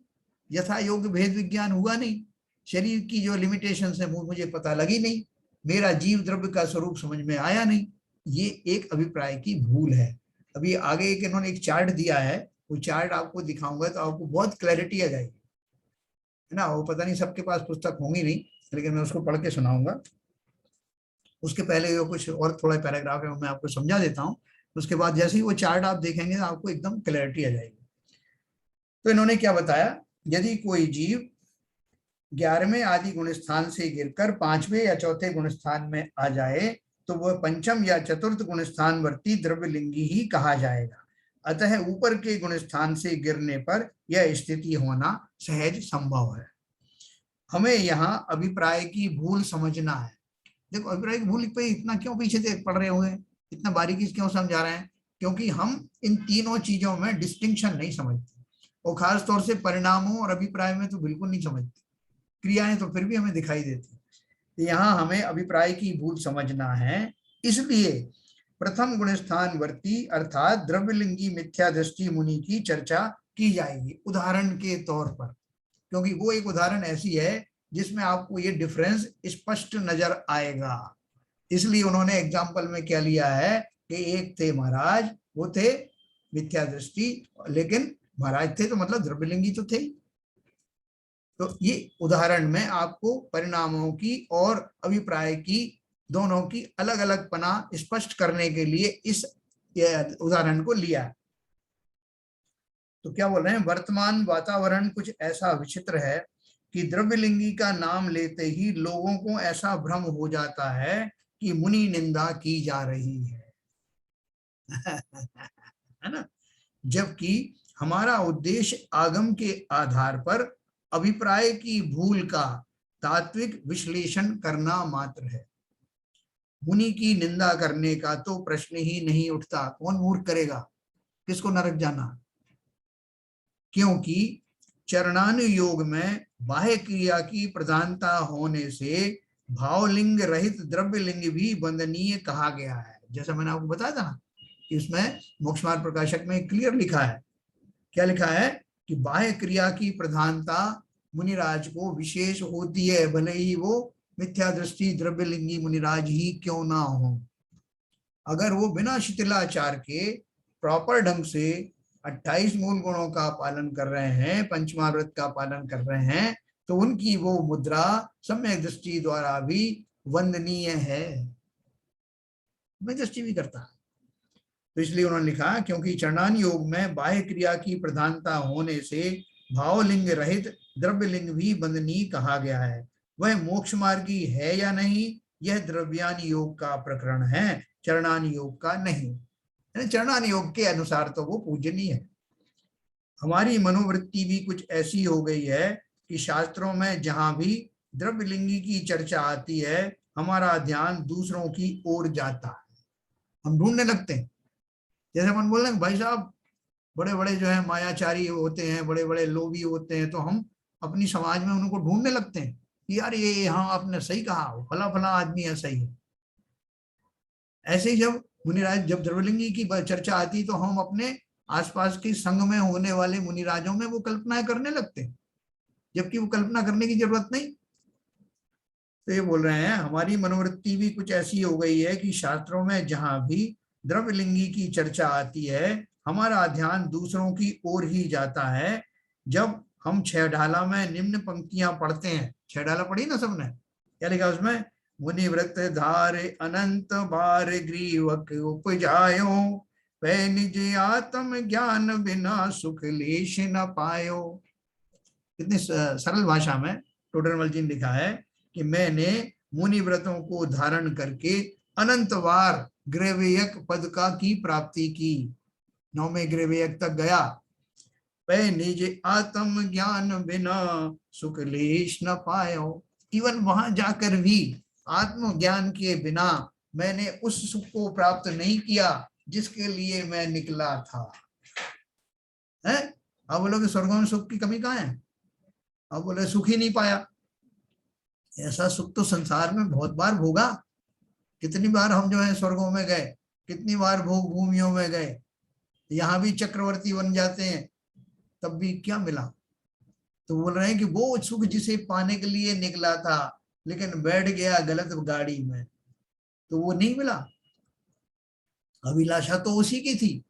यथा योग्य भेद विज्ञान हुआ नहीं, शरीर की जो लिमिटेशन है वो मुझे पता लगी नहीं, मेरा जीव द्रव्य का स्वरूप समझ में आया नहीं। ये एक अभिप्राय की भूल है। अभी आगे एक इन्होंने एक चार्ट दिया है, वो चार्ट आपको दिखाऊंगा तो आपको बहुत क्लैरिटी आ जाएगी, है ना। वो पता नहीं सबके पास पुस्तक होंगी नहीं, लेकिन मैं उसको पढ़ के सुनाऊंगा। उसके पहले जो कुछ और थोड़ा पैराग्राफ है मैं आपको समझा देता हूँ, उसके बाद जैसे ही वो चार्ट आप देखेंगे तो आपको एकदम क्लैरिटी आ जाएगी। तो इन्होंने क्या बताया, यदि कोई जीव 11वें आदि गुण स्थान से गिरकर 5वें या चौथे गुण स्थान में आ जाए तो वह पंचम या चतुर्थ गुण स्थान वर्ती द्रव्यलिंगी ही कहा जाएगा। अतः ऊपर के गुण स्थान से गिरने पर यह स्थिति होना सहज संभव है। हमें यहाँ अभिप्राय की भूल समझना है। देखो अभिप्राय की भूल पे इतना क्यों पीछे से पढ़ रहे हुए, इतना बारीकी से क्यों समझा रहे हैं, क्योंकि हम इन तीनों चीजों में डिस्टिंक्शन नहीं समझते, और खास तौर से परिणामों और अभिप्राय में तो बिल्कुल नहीं समझते, क्रियाएं तो फिर भी हमें दिखाई देती है। यहाँ हमें अभिप्राय की भूल समझना है, इसलिए प्रथम गुण स्थान वर्ती अर्थात द्रव्यलिंगी मिथ्या दृष्टि मुनि की चर्चा की जाएगी उदाहरण के तौर पर, क्योंकि वो एक उदाहरण ऐसी है जिसमें आपको ये डिफरेंस स्पष्ट नजर आएगा। इसलिए उन्होंने एग्जाम्पल में क्या लिया है कि एक थे महाराज, वो थे मिथ्या दृष्टि, लेकिन महाराज थे तो मतलब द्रव्यलिंगी तो थे। तो ये उदाहरण में आपको परिणामों की और अभिप्राय की दोनों की अलग अलग पना स्पष्ट करने के लिए इस उदाहरण को लिया। तो क्या बोल रहे हैं, वर्तमान वातावरण कुछ ऐसा विचित्र है कि द्रव्यलिंगी का नाम लेते ही लोगों को ऐसा भ्रम हो जाता है कि मुनि निंदा की जा रही है है ना, जबकि हमारा उद्देश्य आगम के आधार पर अभिप्राय की भूल का तात्विक विश्लेषण करना मात्र है। मुनि की निंदा करने का तो प्रश्न ही नहीं उठता, कौन मूर्ख करेगा, किसको नरक जाना, क्योंकि चरणानुयोग में बाह्य क्रिया की प्रधानता होने से भावलिंग रहित द्रव्यलिंग भी वंदनीय कहा गया है। जैसा मैंने आपको बताया था ना कि इसमें मोक्ष मार्ग प्रकाशक में क्लियर लिखा है, क्या लिखा है कि बाह्य क्रिया की प्रधानता मुनिराज को विशेष होती है, भले ही वो मिथ्या दृष्टि द्रव्यलिंगी मुनिराज ही क्यों ना हो। अगर वो बिना शिथिलाचार के प्रॉपर ढंग से 28 मूल गुणों का पालन कर रहे हैं, पंचमाव्रत का पालन कर रहे हैं, तो उनकी वो मुद्रा सम्यक दृष्टि द्वारा भी वंदनीय है, मैं दृष्टि भी करता है। तो इसलिए उन्होंने लिखा, क्योंकि चरणान योग में बाह्य क्रिया की प्रधानता होने से भावलिंग रहित द्रव्यलिंग भी वंदनीय कहा गया है। वह मोक्ष मार्गी है या नहीं, यह द्रव्यान योग का प्रकरण है, चरणान योग का नहीं। चरणान योग के अनुसार तो वो पूजनीय है। हमारी मनोवृत्ति भी कुछ ऐसी हो गई है कि शास्त्रों में जहां भी द्रव्यलिंगी की चर्चा आती है, हमारा ध्यान दूसरों की ओर जाता है, हम ढूंढने लगते हैं। जैसे हम बोल रहे हैं भाई साहब, बड़े बड़े जो है मायाचारी होते हैं, बड़े बड़े लोभी होते हैं, तो हम अपनी समाज में उनको ढूंढने लगते हैं कि यार ये हाँ आपने सही कहा, फला फला आदमी ऐसा ही है। ऐसे ही जब मुनिराज, जब द्रव्यलिंगी की चर्चा आती तो हम अपने आसपास के संघ में होने वाले मुनिराजों में वो कल्पनाएं करने लगते हैं, जबकि वो कल्पना करने की जरूरत नहीं। तो ये बोल रहे हैं हमारी मनोवृत्ति भी कुछ ऐसी हो गई है कि शास्त्रों में जहां भी द्रव्यलिंगी की चर्चा आती है, हमारा ध्यान दूसरों की ओर ही जाता है। जब हम छह ढाला में निम्न पंक्तियां पढ़ते हैं, छह ढाला पढ़ी ना सबने, क्या लिखा उसमें, मुनिव्रत धार अनंत बार ग्रीवक उपजायो, वह निज आत्म ज्ञान बिना सुख लेश न पायो। कितनी सरल भाषा में टोडरमल जी ने लिखा है कि मैंने मुनि व्रतों को धारण करके अनंत बार ग्रेवेयक पद का की प्राप्ति की, 9वें ग्रेवेयक तक गया। वह निज आत्म ज्ञान बिना सुख लेश न पायो, इवन वहां जाकर भी आत्म ज्ञान के बिना मैंने उस सुख को प्राप्त नहीं किया जिसके लिए मैं निकला था। है अब बोलोगे स्वर्गों में सुख की कमी कहाँ है, अब बोले सुख ही नहीं पाया। ऐसा सुख तो संसार में बहुत बार भोगा, कितनी बार हम जो है स्वर्गों में गए, कितनी बार भोग भूमियों में गए, यहाँ भी चक्रवर्ती बन जाते हैं, तब भी क्या मिला। तो बोल रहे हैं कि वो सुख जिसे पाने के लिए निकला था लेकिन बैठ गया गलत गाड़ी में, तो वो नहीं मिला। अभिलाषा तो उसी की थी,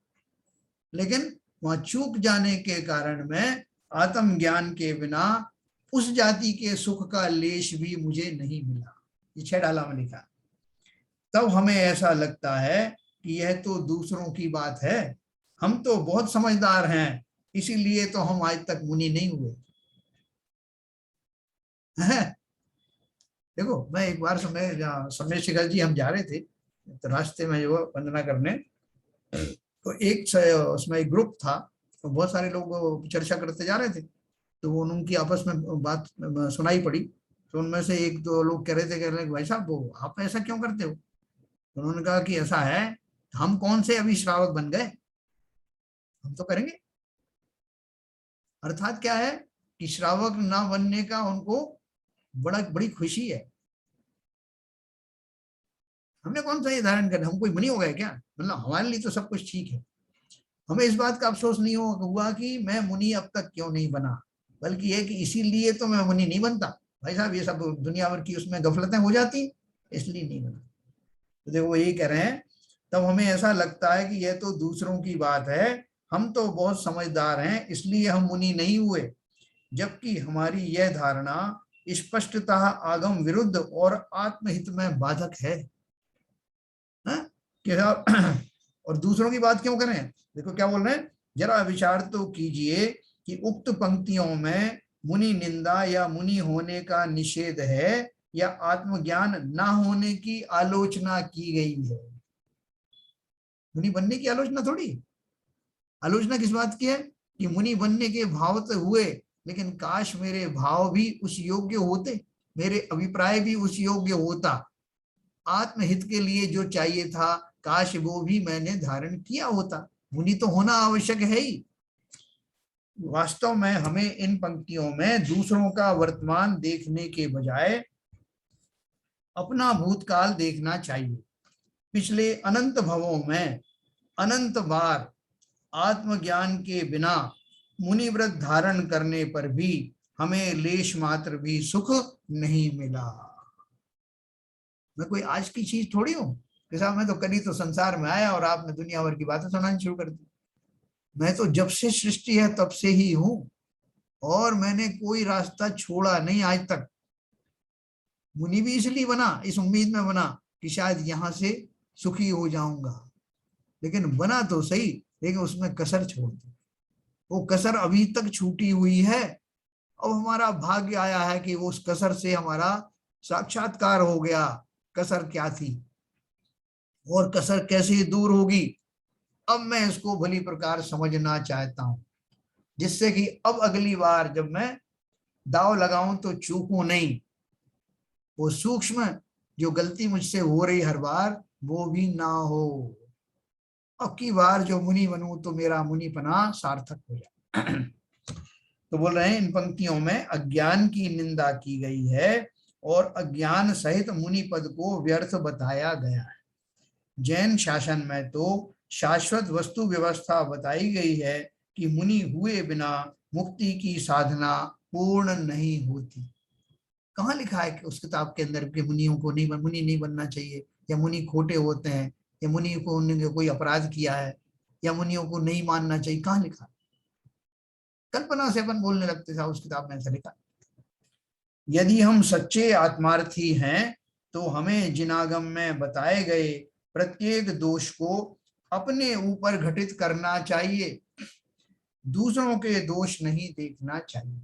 लेकिन वहां चूक जाने के कारण में आत्म ज्ञान के बिना उस जाति के सुख का लेश भी मुझे नहीं मिला। ये 6 डाला में लिखा। तब हमें ऐसा लगता है कि यह तो दूसरों की बात है, हम तो बहुत समझदार हैं, इसीलिए तो हम आज तक मुनि नहीं हुए। देखो मैं एक बार समय शिखर जी हम जा रहे थे, तो रास्ते में जो वंदना करने, तो एक उसमें एक ग्रुप था, तो बहुत सारे लोग चर्चा करते जा रहे थे, तो उनकी आपस में बात सुनाई पड़ी। तो उनमें से एक दो लोग कह रहे भाई साहब वो आप ऐसा क्यों करते हो। तो उन्होंने कहा कि ऐसा है, हम कौन से अभी श्रावक बन गए, हम तो करेंगे। अर्थात क्या है कि श्रावक ना बनने का उनको बड़ी खुशी है। हमने कौन सा ये धारण करना, हम कोई मुनि हो गए क्या, मतलब हमारे लिए तो सब कुछ ठीक है। हमें इस बात का अफसोस नहीं हुआ कि मैं मुनि अब तक क्यों नहीं बना, बल्कि ये कि इसीलिए तो मैं मुनि नहीं बनता। भाई साहब ये सब दुनिया भर की उसमें गफलतें हो जाती, इसलिए नहीं बना। तो देखो वो यही कह रहे हैं, तब हमें ऐसा लगता है कि यह तो दूसरों की बात है, हम तो बहुत समझदार हैं इसलिए हम मुनि नहीं हुए, जबकि हमारी यह धारणा स्पष्टतः आगम विरुद्ध और आत्महित में बाधक है। क्या और दूसरों की बात क्यों करें? देखो क्या बोल रहे हैं, जरा विचार तो कीजिए कि उक्त पंक्तियों में मुनि निंदा या मुनि होने का निषेध है या आत्मज्ञान ना होने की आलोचना की गई है। मुनि बनने की आलोचना थोड़ी। आलोचना किस बात की है कि मुनि बनने के भाव तो हुए, लेकिन काश मेरे भाव भी उस योग्य होते, मेरे अभिप्राय भी उस योग्य होता। आत्महित के लिए जो चाहिए था काश वो भी मैंने धारण किया होता। मुनि तो होना आवश्यक है ही। वास्तव में हमें इन पंक्तियों में दूसरों का वर्तमान देखने के बजाय अपना भूतकाल देखना चाहिए। पिछले अनंत भवों में अनंत बार आत्मज्ञान के बिना मुनि व्रत धारण करने पर भी हमें लेश मात्र भी सुख नहीं मिला। मैं कोई आज की चीज थोड़ी हूं कि साहब मैं तो कभी तो संसार में आया और आपने दुनिया भर की बातें सुनानी शुरू कर दी। मैं तो जब से सृष्टि है तब से ही हूं और मैंने कोई रास्ता छोड़ा नहीं आज तक। मुनि भी इसलिए बना, इस उम्मीद में बना कि शायद यहां से सुखी हो जाऊंगा, लेकिन बना तो सही, लेकिन उसमें कसर छोड़ दी। वो कसर अभी तक छूटी हुई है। अब हमारा भाग्य आया है कि उस कसर से हमारा साक्षात्कार हो गया। कसर क्या थी और कसर कैसे दूर होगी, अब मैं इसको भली प्रकार समझना चाहता हूं, जिससे कि अब अगली बार जब मैं दाव लगाऊं तो चूकूं नहीं। वो सूक्ष्म जो गलती मुझसे हो रही हर बार वो भी ना हो। अब की बार जो मुनि बनूं तो मेरा मुनिपना सार्थक हो जाए। तो बोल रहे हैं इन पंक्तियों में अज्ञान की निंदा की गई है और अज्ञान सहित मुनि पद को व्यर्थ बताया गया है। जैन शासन में तो शाश्वत वस्तु व्यवस्था बताई गई है कि मुनि हुए बिना मुक्ति की साधना पूर्ण नहीं होती। कहाँ लिखा है कि उस किताब के अंदर के मुनियों को नहीं, मुनि नहीं बनना चाहिए, या मुनि खोटे होते हैं, या मुनि को उन्होंने कोई अपराध किया है, या मुनियों को नहीं मानना चाहिए? कहाँ लिखा? कल्पना से अपन बोलने लगते थे, उस किताब में ऐसा लिखा। यदि हम सच्चे आत्मार्थी हैं तो हमें जिनागम में बताए गए प्रत्येक दोष को अपने ऊपर घटित करना चाहिए, दूसरों के दोष नहीं देखना चाहिए।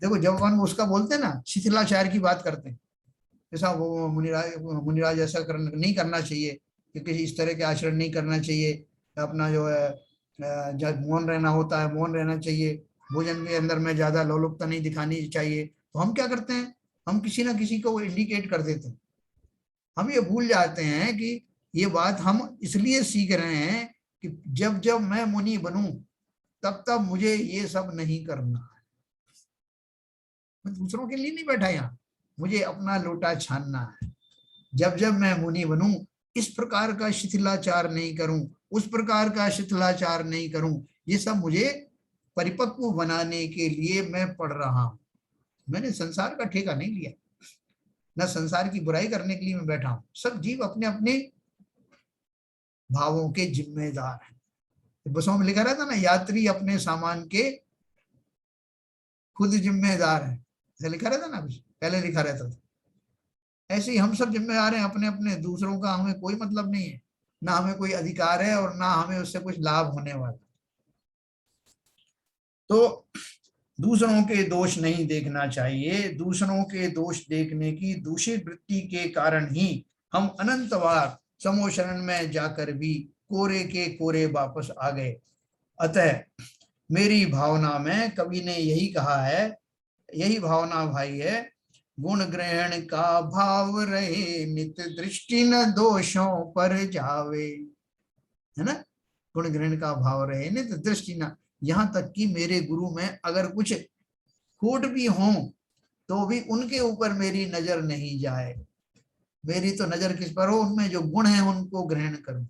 देखो जब अपन उसका बोलते हैं ना, शिथिलाचार की बात करते हैं, जैसा वो मुनिराज ऐसा करना नहीं करना चाहिए, क्योंकि इस तरह के आचरण नहीं करना चाहिए, अपना जो है जब मौन रहना होता है मौन रहना चाहिए, भोजन के अंदर में ज्यादा लोलुपता नहीं दिखानी चाहिए। तो हम क्या करते हैं, हम किसी ना किसी को इंडिकेट कर देते हैं। हम ये भूल जाते हैं कि ये बात हम इसलिए सीख रहे हैं कि जब जब मैं मुनि बनूं तब तब मुझे ये सब नहीं करना। मैं दूसरों के लिए नहीं बैठा यहाँ, मुझे अपना लोटा छानना है। जब जब मैं मुनि बनूं इस प्रकार का शिथिलाचार नहीं करूं, उस प्रकार का शिथिलाचार नहीं करूं। ये सब मुझे परिपक्व बनाने के लिए मैं पढ़ रहा हूं। मैंने संसार का ठेका नहीं लिया, न संसार की बुराई करने के लिए मैं बैठा हूं। सब जीव अपने अपने भावों के जिम्मेदार हैं। बसों में लिखा रहता ना, यात्री अपने सामान के खुद जिम्मेदार है, ऐसा लिखा रहता ना, पहले लिखा रहता था। ऐसे ही हम सब जिम्मेदार हैं अपने अपने, दूसरों का हमें कोई मतलब नहीं है, ना हमें कोई अधिकार है और ना हमें उससे कुछ लाभ होने वाला। तो दूसरों के दोष नहीं देखना चाहिए। दूसरों के दोष देखने की दूषित वृत्ति के कारण ही हम अनंत बार समोशरण में जाकर भी कोरे के कोरे वापस आ गए। अतः मेरी भावना में कवि ने यही कहा है, यही भावना भाई है, गुण ग्रहण का भाव रहे नित दृष्टि न दोषों पर जावे, है ना। गुण ग्रहण का भाव रहे नित दृष्टि न, यहाँ तक कि मेरे गुरु में अगर कुछ खोट भी हो तो भी उनके ऊपर मेरी नजर नहीं जाए। मेरी तो नजर किस पर हो, उनमें जो गुण है उनको ग्रहण करूं,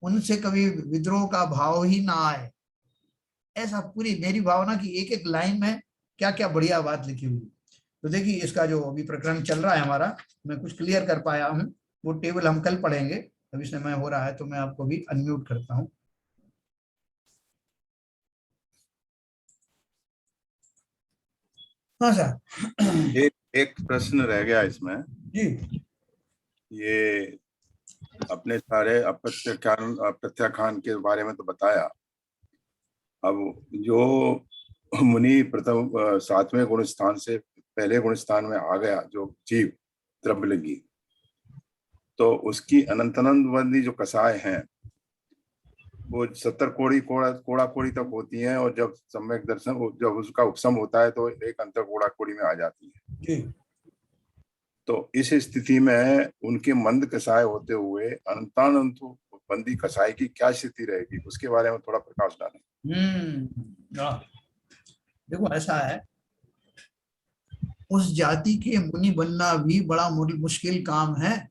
उनसे कभी विद्रोह का भाव ही ना आए। ऐसा पूरी मेरी भावना की एक एक लाइन में क्या क्या बढ़िया बात लिखी हुई। तो देखिए इसका जो अभी प्रकरण चल रहा है हमारा, मैं कुछ क्लियर कर पाया हूँ, वो टेबल हम कल पढ़ेंगे। अभी समय हो रहा है तो मैं आपको भी अनम्यूट करता हूँ। हाँ सर। एक एक प्रश्न रह गया इसमें। जी ये अपने सारे प्रत्याख्यान के बारे में तो बताया। अब जो मुनि प्रथम 7वें गुण स्थान से पहले गुण स्थान में आ गया, जो जीव द्रव्यलिंगी, तो उसकी अनंतनंदवंदी जो कसाय हैं वो 70 कोड़ा कोड़ी तक होती हैं, और जब सम्यक दर्शन, जब उसका उपशम होता है तो एक अंतर कोड़ा कोड़ी में आ जाती है। जी। तो इस स्थिति में उनके मंद कसाय होते हुए अनंतानंत बंदी कसाय की क्या स्थिति रहेगी, उसके बारे में थोड़ा प्रकाश डालें। देखो ऐसा है, उस जाति के मुनि बनना भी बड़ा मुश्किल काम है।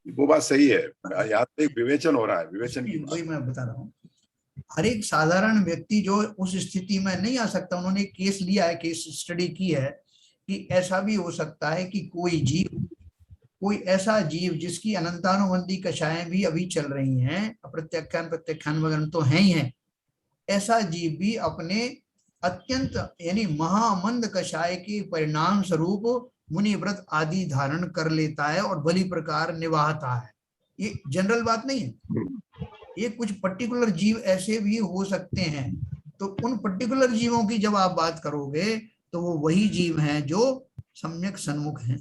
वो बात सही है, यहाँ पे एक विवेचन हो रहा है, विवेचन की वही बात। मैं बता रहा हूँ, हर एक साधारण व्यक्ति जो उस स्थिति में नहीं आ सकता। उन्होंने केस लिया है, केस स्टडी की है कि ऐसा भी हो सकता है कि कोई ऐसा जीव जिसकी अनंतानुबंधी कक्षाएं भी अभी चल रही हैं, प्रत्याख्यान वगैरह तो है ही है, ऐसा जीव भी अपने अत्यंत यानी महामंद कषाय के परिणाम स्वरूप मुनि व्रत आदि धारण कर लेता है और बलि प्रकार निभाता है। ये जनरल बात नहीं है, ये कुछ पर्टिकुलर जीव ऐसे भी हो सकते हैं। तो उन पर्टिकुलर जीवों की जब आप बात करोगे तो वो वही जीव हैं जो सम्यक सन्मुख हैं।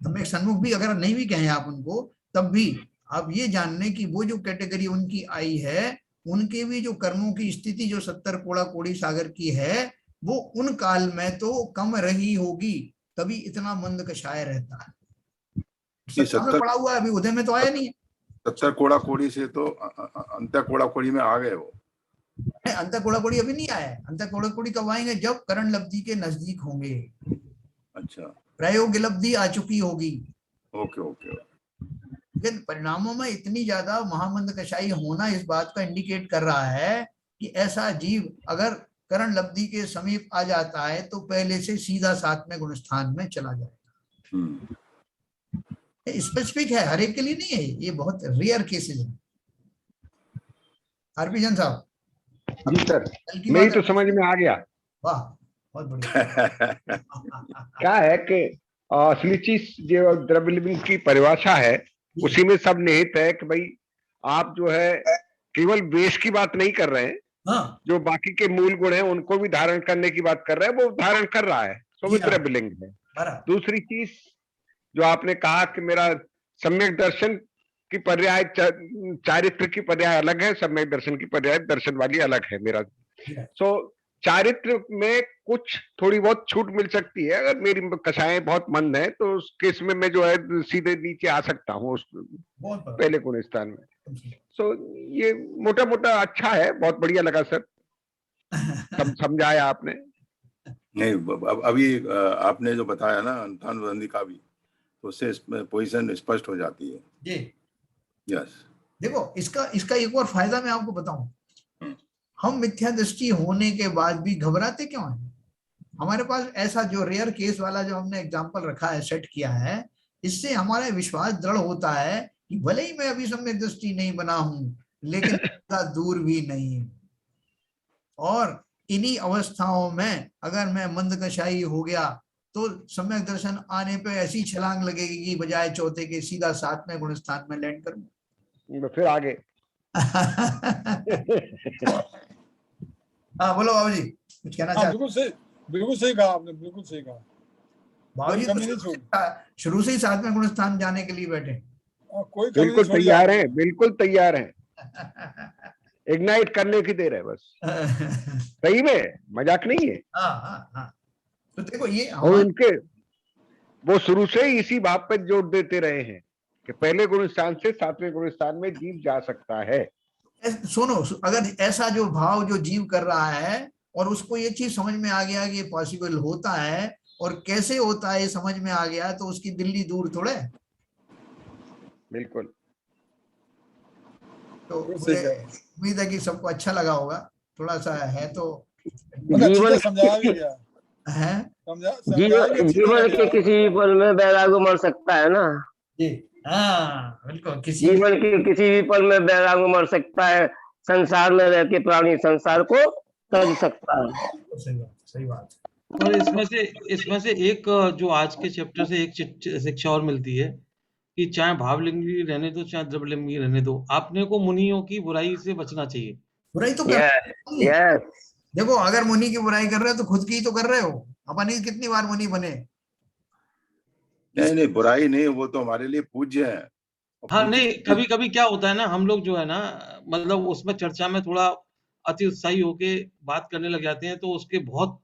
सम्यक सन्मुख भी अगर नहीं भी कहें आप उनको, तब भी आप ये जानने की वो जो कैटेगरी उनकी आई है, उनके भी जो कर्मों की स्थिति जो 70 कोड़ा कोड़ी सागर की है, वो उन काल में तो कम रही होगी, तभी इतना मंद कषाय रहता है। 70 में पड़ा हुआ है, अभी उदय में तो आया नहीं है। 70 कोड़ा कोड़ी से तो अंत कोड़ा कोड़ी में आ गए वो। अंत कोड़ा कोड़ी अभी नहीं आया है। अंत कोड़ा कोड़ी कब आएंगे? जब करण लब्धि के नजदीक होंगे। अच्छा, प्रयोग लब्धि आ चुकी होगी। Okay okay. लेकिन परिणामों में इतनी ज्यादा महामंद कषाई होना इस बात का इंडिकेट कर रहा है कि ऐसा जीव अगर करण लब्धि के समीप आ जाता है तो पहले से सीधा 7वें गुण स्थान में चला जाएगा। स्पेसिफिक है, हर एक के लिए नहीं है, ये बहुत रेयर केसेस है। आरपी जैन साहब। जी सर, मेरी तो समझ में आ गया। वाह, बहुत बढ़िया। क्या है कि असली चीज जो द्रव्यलिंग की परिभाषा है उसी में सब निहित है कि भाई आप जो है केवल वेश की बात नहीं कर रहे हैं। हाँ। जो बाकी के मूल गुण हैं उनको भी धारण करने की बात कर रहे हैं, वो धारण कर रहा है, तो वो द्रव्यलिंग है। दूसरी चीज जो आपने कहा कि मेरा सम्यक दर्शन की पर्याय चारित्र की पर्याय अलग है, सम्यक दर्शन की पर्याय दर्शन वाली अलग है मेरा। सो चारित्र में कुछ थोड़ी बहुत छूट मिल सकती है। अगर मेरी कषाएं बहुत मंद है तो उस केस में मैं जो है सीधे नीचे आ सकता हूँ उस पहले गुण स्थान में। सो ये मोटा मोटा अच्छा है, बहुत बढ़िया लगा सर, समझाया आपने। नहीं, अभी आपने जो बताया ना अंतानुबंधी का भी, तो उससे पोजीशन स्पष्ट हो जाती है जी। यस। देखो इसका एक और फायदा मैं आपको बताऊं, हम मिथ्या दृष्टि होने के बाद भी घबराते क्यों हैं? हमारे पास ऐसा जो रेयर केस वाला जो हमने एग्जांपल रखा है, सेट किया है, इससे हमारा विश्वास दृढ़ होता है कि भले ही मैं अभी सम्यक दृष्टि नहीं बना हूं, लेकिन दूर भी नहीं। और इन्हीं अवस्थाओं में अगर मैं मंद कषाई हो गया तो सम्यक दर्शन आने पे ऐसी छलांग लगेगी कि बजाय चौथे के सीधा 7वें गुण स्थान में लैंड करूंगा। फिर आगे। हाँ बोलो बाबू जी, कुछ कहना चाहते? बिल्कुल सही कहा आपने, बिल्कुल सही कहा बाबू जी। शुरू से ही 7वें गुण स्थान जाने के लिए बैठे। कोई बिल्कुल तैयार है, बिल्कुल तैयार है। इग्नाइट करने की देर है बस। सही में मजाक नहीं है। हाँ। तो देखो ये उनके वो शुरू से ही इसी भाव पर जोर देते रहे हैं कि पहले गुण स्थान से 7वें गुण स्थान में जीव जा सकता है। सुनो, अगर ऐसा जो भाव जो जीव कर रहा है और उसको ये चीज समझ में आ गया कि ये पॉसिबल होता है और कैसे होता है ये समझ में आ गया, तो उसकी दिल्ली दूर थोड़े। बिल्कुल। तो उम्मीद है कि सबको अच्छा लगा होगा। थोड़ा सा है तो जीवन समझाया भी गया है, जीवन के किसी पल में बैराग मर सकता है ना जी। हाँ बिल्कुल, जीवन के किसी भी पल में बैराग मर सकता है। संसार में रह के प्राणी संसार को तज सकता है। सही बात है। और इसमें से एक जो आज के चैप्टर से एक शिक्षा और मिलती है कि चाहे भावलिंगी रहने दो चाहे द्रव्यलिंगी रहने दो, आपने को मुनियों की बुराई से बचना चाहिए। बुराई तो कर यस देखो, अगर मुनि की बुराई कर रहे हो तो खुद की ही तो कर रहे हो। अपन ही कितनी बार मुनि बने। नहीं, बुराई नहीं, वो तो हमारे लिए पूज्य है। हाँ नहीं, कभी कभी क्या होता है ना, हम लोग जो है ना, मतलब उसमें चर्चा में थोड़ा अति उत्साही होके बात करने लग जाते हैं, तो उसके बहुत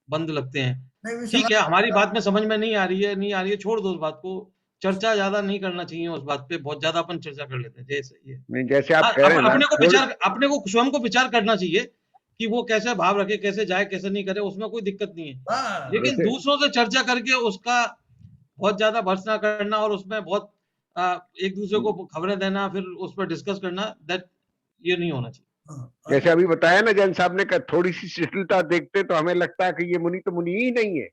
बंद लगते हैं। ठीक है, हमारी बात में समझ में नहीं आ रही है, छोड़ दो उस बात को। चर्चा ज्यादा नहीं करना चाहिए उस बात पे, बहुत ज्यादा अपन चर्चा कर लेते हैं। जैसे आप कह रहे हैं अपने को स्वयं को विचार करना चाहिए कि वो कैसे भाव रखे, कैसे जाए, कैसे नहीं करे, उसमें कोई दिक्कत नहीं है। लेकिन दूसरों से चर्चा करके उसका बहुत ज्यादा भर्त्सना करना और उसमें बहुत एक दूसरे को खबरें देना, फिर उस पर डिस्कस करना, दैट ये नहीं होना चाहिए। जैसे अभी बताया ना जैन साहब ने, थोड़ी सी शिथिलता देखते तो हमें लगता है कि ये मुनि तो मुनि ही नहीं है।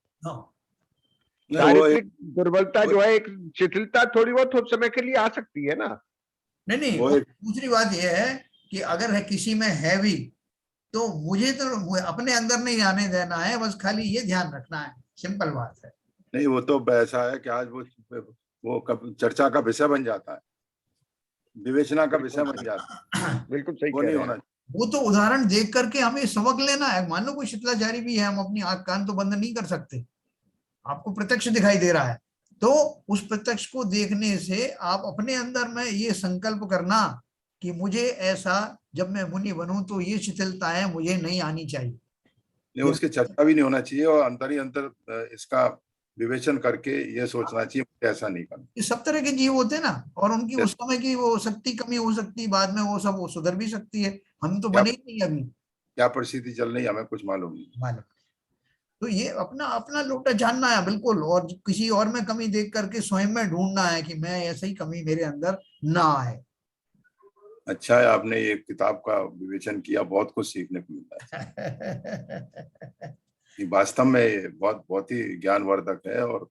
चारित्रिक दुर्बलता जो है, एक शिथिलता थोड़ी बहुत समय के लिए आ सकती है ना। नहीं, दूसरी बात यह है कि अगर है किसी में है भी, तो मुझे तो अपने अंदर नहीं आने देना है, बस खाली ये ध्यान रखना है, सिंपल बात है। नहीं, वो तो ऐसा है कि आज वो कब चर्चा का विषय बन जाता है, विवेचना का विषय बन जाता है। बिल्कुल सही वो नहीं होना। वो तो उदाहरण देख करके हमें सबक लेना है। मान लो कोई शिथिलाचारी भी है, हम अपनी आंख कान तो बंद नहीं कर सकते, आपको प्रत्यक्ष दिखाई दे रहा है, तो उस प्रत्यक्ष को देखने से आप अपने अंदर में ये संकल्प करना कि मुझे ऐसा, जब मैं मुनि बनूं तो ये शिथिलताएं मुझे नहीं आनी चाहिए। नहीं, उसकी चर्चा भी नहीं होना चाहिए, और अंतर ही अंतर इसका विवेचन करके ये सोचना चाहिए ऐसा नहीं करना। सब तरह के जीव होते हैं ना, और उनकी उस समय की वो शक्ति कमी हो सकती है, बाद में वो सब वो सुधर भी सकती है। हम तो बने ही नहीं अभी, क्या परिस्थिति चल रही है हमें कुछ मालूम नहीं। तो ये अपना अपना लोटा जानना है बिल्कुल, और किसी और में कमी देख करके स्वयं में ढूंढना है कि मैं ऐसा ही कमी मेरे अंदर ना आए। अच्छा है आपने ये किताब का विवेचन किया, बहुत कुछ सीखने को मिलता है। वास्तव में ये बहुत ही ज्ञानवर्धक है और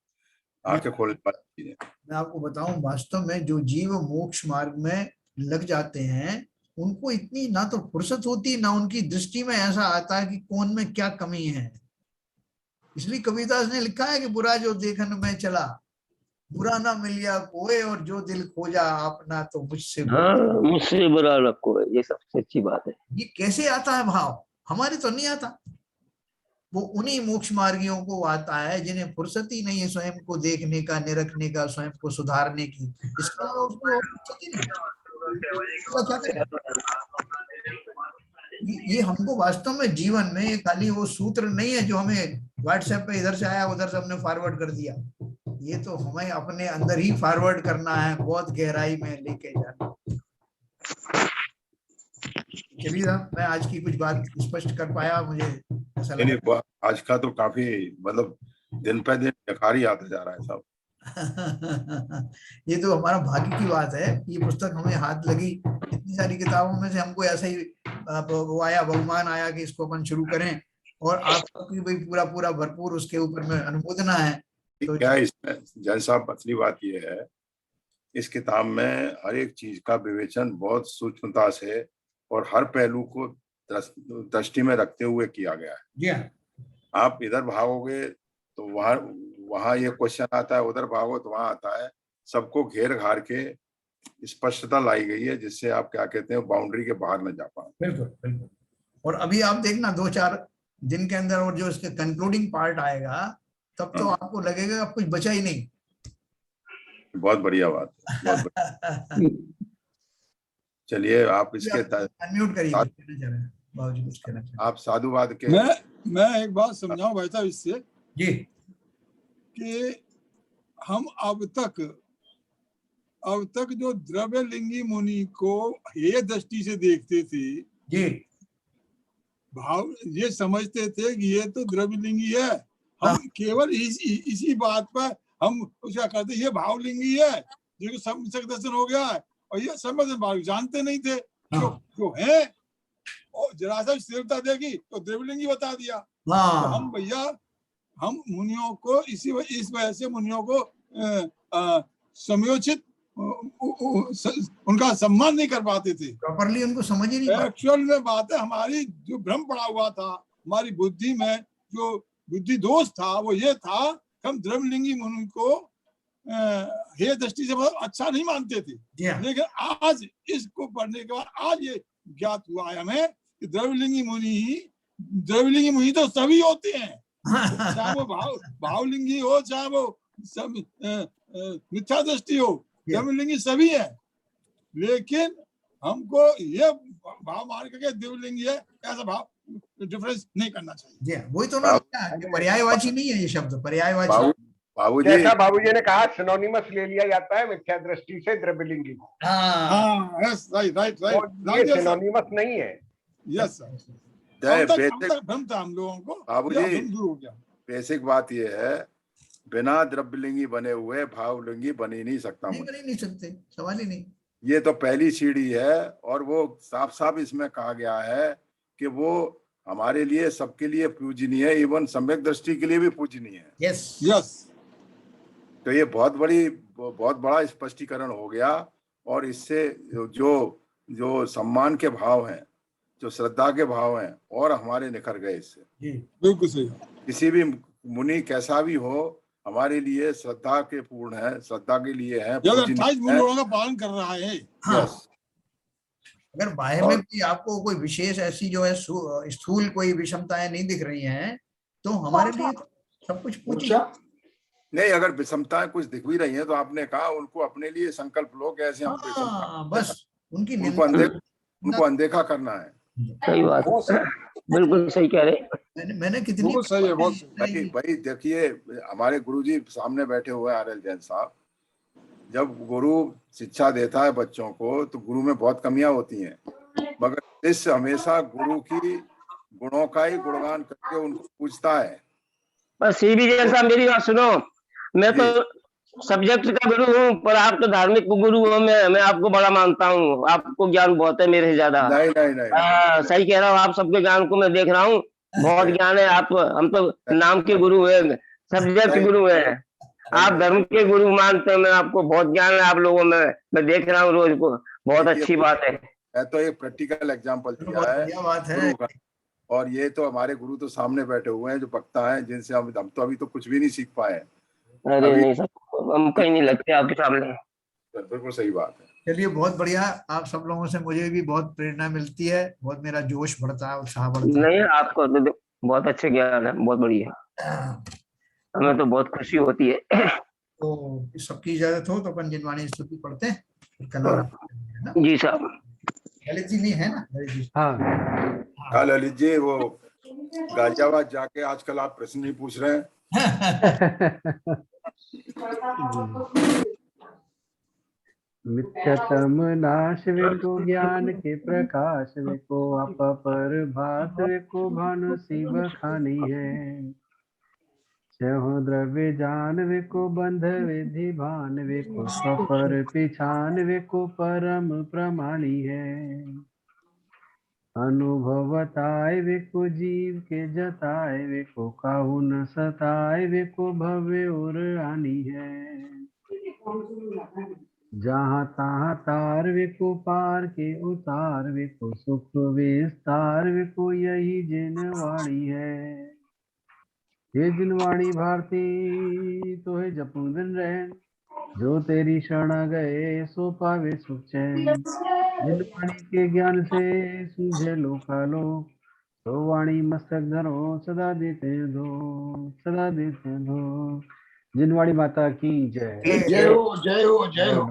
आंखें खोलने वाली चीज है। मैं आपको बताऊं, वास्तव में जो जीव मोक्ष मार्ग में लग जाते हैं, उनको इतनी ना तो फुर्सत होती, ना उनकी दृष्टि में ऐसा आता है कि कौन में क्या कमी है। इसलिए कबीरदास ने लिखा है कि बुरा जो देखन में चला, बुरा ना मिलिया कोई, और जो दिल खोजा आपना तो मुझसे मुझसे बुरा न कोई। ये सबसे अच्छी बात है। ये कैसे आता है भाव? हमारे तो नहीं आता, वो उन्हीं मोक्ष मार्गियों को आता है जिन्हें फुर्सत ही नहीं है स्वयं को देखने का, निरखने का, स्वयं को सुधारने की। इसका उसको फुर्सत ही नहीं। क्या करें? ये हमको वास्तव में जीवन में ये खाली वो सूत्र नहीं है जो हमें व्हाट्सएप पे इधर से आया उधर से हमने फॉरवर्ड कर दिया। ये तो हमें अपने अंदर ही फॉरवर्ड करना है, बहुत गहराई में लेके जाना। चलिए साहब, मैं आज की कुछ बात स्पष्ट कर पाया, मुझे ऐसा लगा। आज का तो काफी, मतलब दिन पे दिन निखारी आता जा रहा है साहब। ये तो हमारा भाग्य की बात है, ये पुस्तक हमें हाथ लगी। इतनी सारी किताबों में से हमको ऐसा ही वो आया, बहुमान आया कि इसको अपन शुरू करें, और आपकी भी पूरा पूरा भरपूर उसके ऊपर में अनुमोदना है। तो क्या इसमें जैन साहब, असली बात ये है, इस किताब में हर एक चीज का विवेचन बहुत सूक्ष्मता से और हर पहलू को दृष्टि में रखते हुए किया गया है। जी हाँ। आप इधर भागोगे तो वहां ये क्वेश्चन आता है, उधर भागो तो वहां आता है। सबको घेर घार के स्पष्टता लाई गई है, जिससे आप क्या कहते हैं, बाउंड्री के बाहर न जा पाए। बिल्कुल बिल्कुल। और अभी आप देखना 2-4 दिन के अंदर, और जो इसके कंक्लूडिंग पार्ट आएगा, तब तो आपको लगेगा अब कुछ बचा ही नहीं। बहुत बढ़िया बात है, बहुत बढ़िया। चलिए आप इसके अनम्यूट करिए, बाबूजी कुछ कहना चाहिए। आप साधुवाद के। मैं एक बात समझाऊं भाई साहब इससे जी, कि हम अब तक जो द्रव्यलिंगी मुनि को ये दृष्टि से देखते थे जी, भाव ये समझते थे कि ये तो द्रव्यलिंगी है। हम केवल इसी बात पर हम उसका कहते ये भावलिंगी है, जिसको सम्यक दर्शन हो गया है, और ये सम्यक भाव जानते नहीं थे जो है। और जरा सा स्थिरता देगी तो द्रव्यलिंगी बता दिया। तो हम भैया, हम मुनियों को इस वजह से मुनियों को समयोचित उनका सम्मान नहीं कर पाते थे, प्रॉपर्ली उनको समझ ही नहीं पाते। एक्चुअल में बात है, हमारी जो भ्रम पड़ा हुआ था हमारी बुद्धि में, जो बुद्धि दोष था वो ये था कि हम द्रव्यलिंगी मुनि को हे दृष्टि से बहुत अच्छा नहीं मानते थे, लेकिन आज इसको पढ़ने के बाद आज ये ज्ञात हुआ है हमें कि द्रव्यलिंगी मुनि तो सभी होते हैं, चाहे वो भावलिंगी हो, चाहे वो मिथ्या दृष्टि हो, द्रव्यलिंगी सभी है। लेकिन हमको ये भाव मान के दिव्यलिंगी है ऐसा भाव डिफरेंस नहीं करना चाहिए। वही तो ना, पर्यायवाची नहीं है ये शब्द, पर्यायवाची। बाबूजी, जैसा बाबूजी ने कहा सिनोनिमस ले लिया जाता है मिथ्या दृष्टि से द्रव्यलिंगी। यस, राइट, ये सिनोनिमस नहीं है। यस सर, भ्रम था हम लोगों को। बाबूजी, दूर हो गया। बेसिक बात ये है, बिना द्रव्यलिंगी बने हुए भावलिंगी बन ही नहीं सकता। बन ही नहीं सकते, सवाल ही नहीं। ये तो पहली सीढ़ी है, और वो साफ साफ इसमें कहा गया है कि वो हमारे लिए, सबके लिए पूजनीय है, इवन सम्यक दृष्टि के लिए भी पूजनीय है। यस। तो ये बहुत बड़ा स्पष्टीकरण हो गया, और इससे जो सम्मान के भाव हैं, जो श्रद्धा के भाव हैं, और हमारे निखर गए इससे। बिल्कुल सही। किसी भी मुनि कैसा भी हो, हमारे लिए श्रद्धा के पूर्ण है, श्रद्धा के लिए है, 28 मूल्यों का पालन कर रहा है। यस। अगर बाह्य में भी आपको कोई विशेष ऐसी जो है स्थूल कोई विषमताएं नहीं दिख रही हैं, तो हमारे लिए सब कुछ पूछिए। नहीं, अगर विषमताएं कुछ दिख भी रही हैं तो आपने कहा उनको अपने लिए संकल्प लो, कैसे हम बस उनको अनदेखा करना है। सही बात, बिल्कुल सही कह रहे। मैंने कितनी सही है, बहुत सही। भाई देखिए, हमारे गुरुजी सामने बैठे हुए हैं, आर.एल. जैन साहब। जब गुरु शिक्षा देता है बच्चों को तो गुरु में बहुत कमियां होती हैं, मगर शिष्य हमेशा गुरु की गुणों का ही गुणगान करके उनको पूछता है। बस सीबी जैन साहब, मेरी बात सुनो, मैं तो सब्जेक्ट का गुरु हूँ, पर आप तो धार्मिक गुरु हो। मैं आपको बड़ा मानता हूँ, आपको ज्ञान बहुत है मेरे से ज्यादा। नहीं। सही कह रहा हूँ, आप सबके ज्ञान को मैं देख रहा हूँ, बहुत ज्ञान है। आप, हम तो नाम के गुरु है, सब्जेक्ट गुरु है। आप धर्म के गुरु मानते हैं, मैं आपको बहुत ज्ञान है आप लोगों में, मैं देख रहा हूँ रोज को। बहुत अच्छी बात है। मैं तो एक प्रैक्टिकल एग्जांपल दिया है, और ये तो हमारे गुरु तो सामने बैठे हुए हैं, जो वक्ता हैं, जिनसे हम तो अभी तो कुछ भी नहीं सीख पाए। अरे नहीं, हम कहीं नहीं लगते आपके सामने। बिल्कुल सही बात है। चलिए, बहुत बढ़िया। आप सब लोगों से मुझे भी बहुत प्रेरणा मिलती है, बहुत मेरा जोश बढ़ता है, उत्साह बढ़ता है। नहीं, आपको तो बहुत अच्छे ज्ञान है, बहुत बढ़िया, हमें तो बहुत खुशी होती है। तो सबकी इजाजत हो तो अपन जिनवाणी स्तुति पढ़ते हैं, ना? जी साहब। ललित जी नहीं है ना? ललित जी, हाँ ललित जी, वो गाजियाबाद जाके आजकल आप प्रश्न नहीं पूछ रहे हैं। मिथ्यतम नाश वेको ज्ञान के प्रकाश वेको अपर भात वेको भानु शिव खानी है। चहो द्रव्य जान वेको बंध विधि भान वेको सफर पिछान वेको परम प्रमाणी है। अनुभवताय वेको जीव के जताए वेको काहू न सताए वेको भव्य और आनी है। जहाँ तहाँ तार वेको पार के उतार वेको सुख विस्तार वेको यही जिनवाणी है। ये जिनवाणी भारती तो है जपू दिन रहन, जो तेरी शरण गए सो पावे सुख चैन। जिनवाणी के ज्ञान से सूझे लोकालोक, तो वाणी मस्तक धरो सदा देते दो, सदा देते दो। जिनवाणी माता की जय। जय हो, जय हो, जय हो।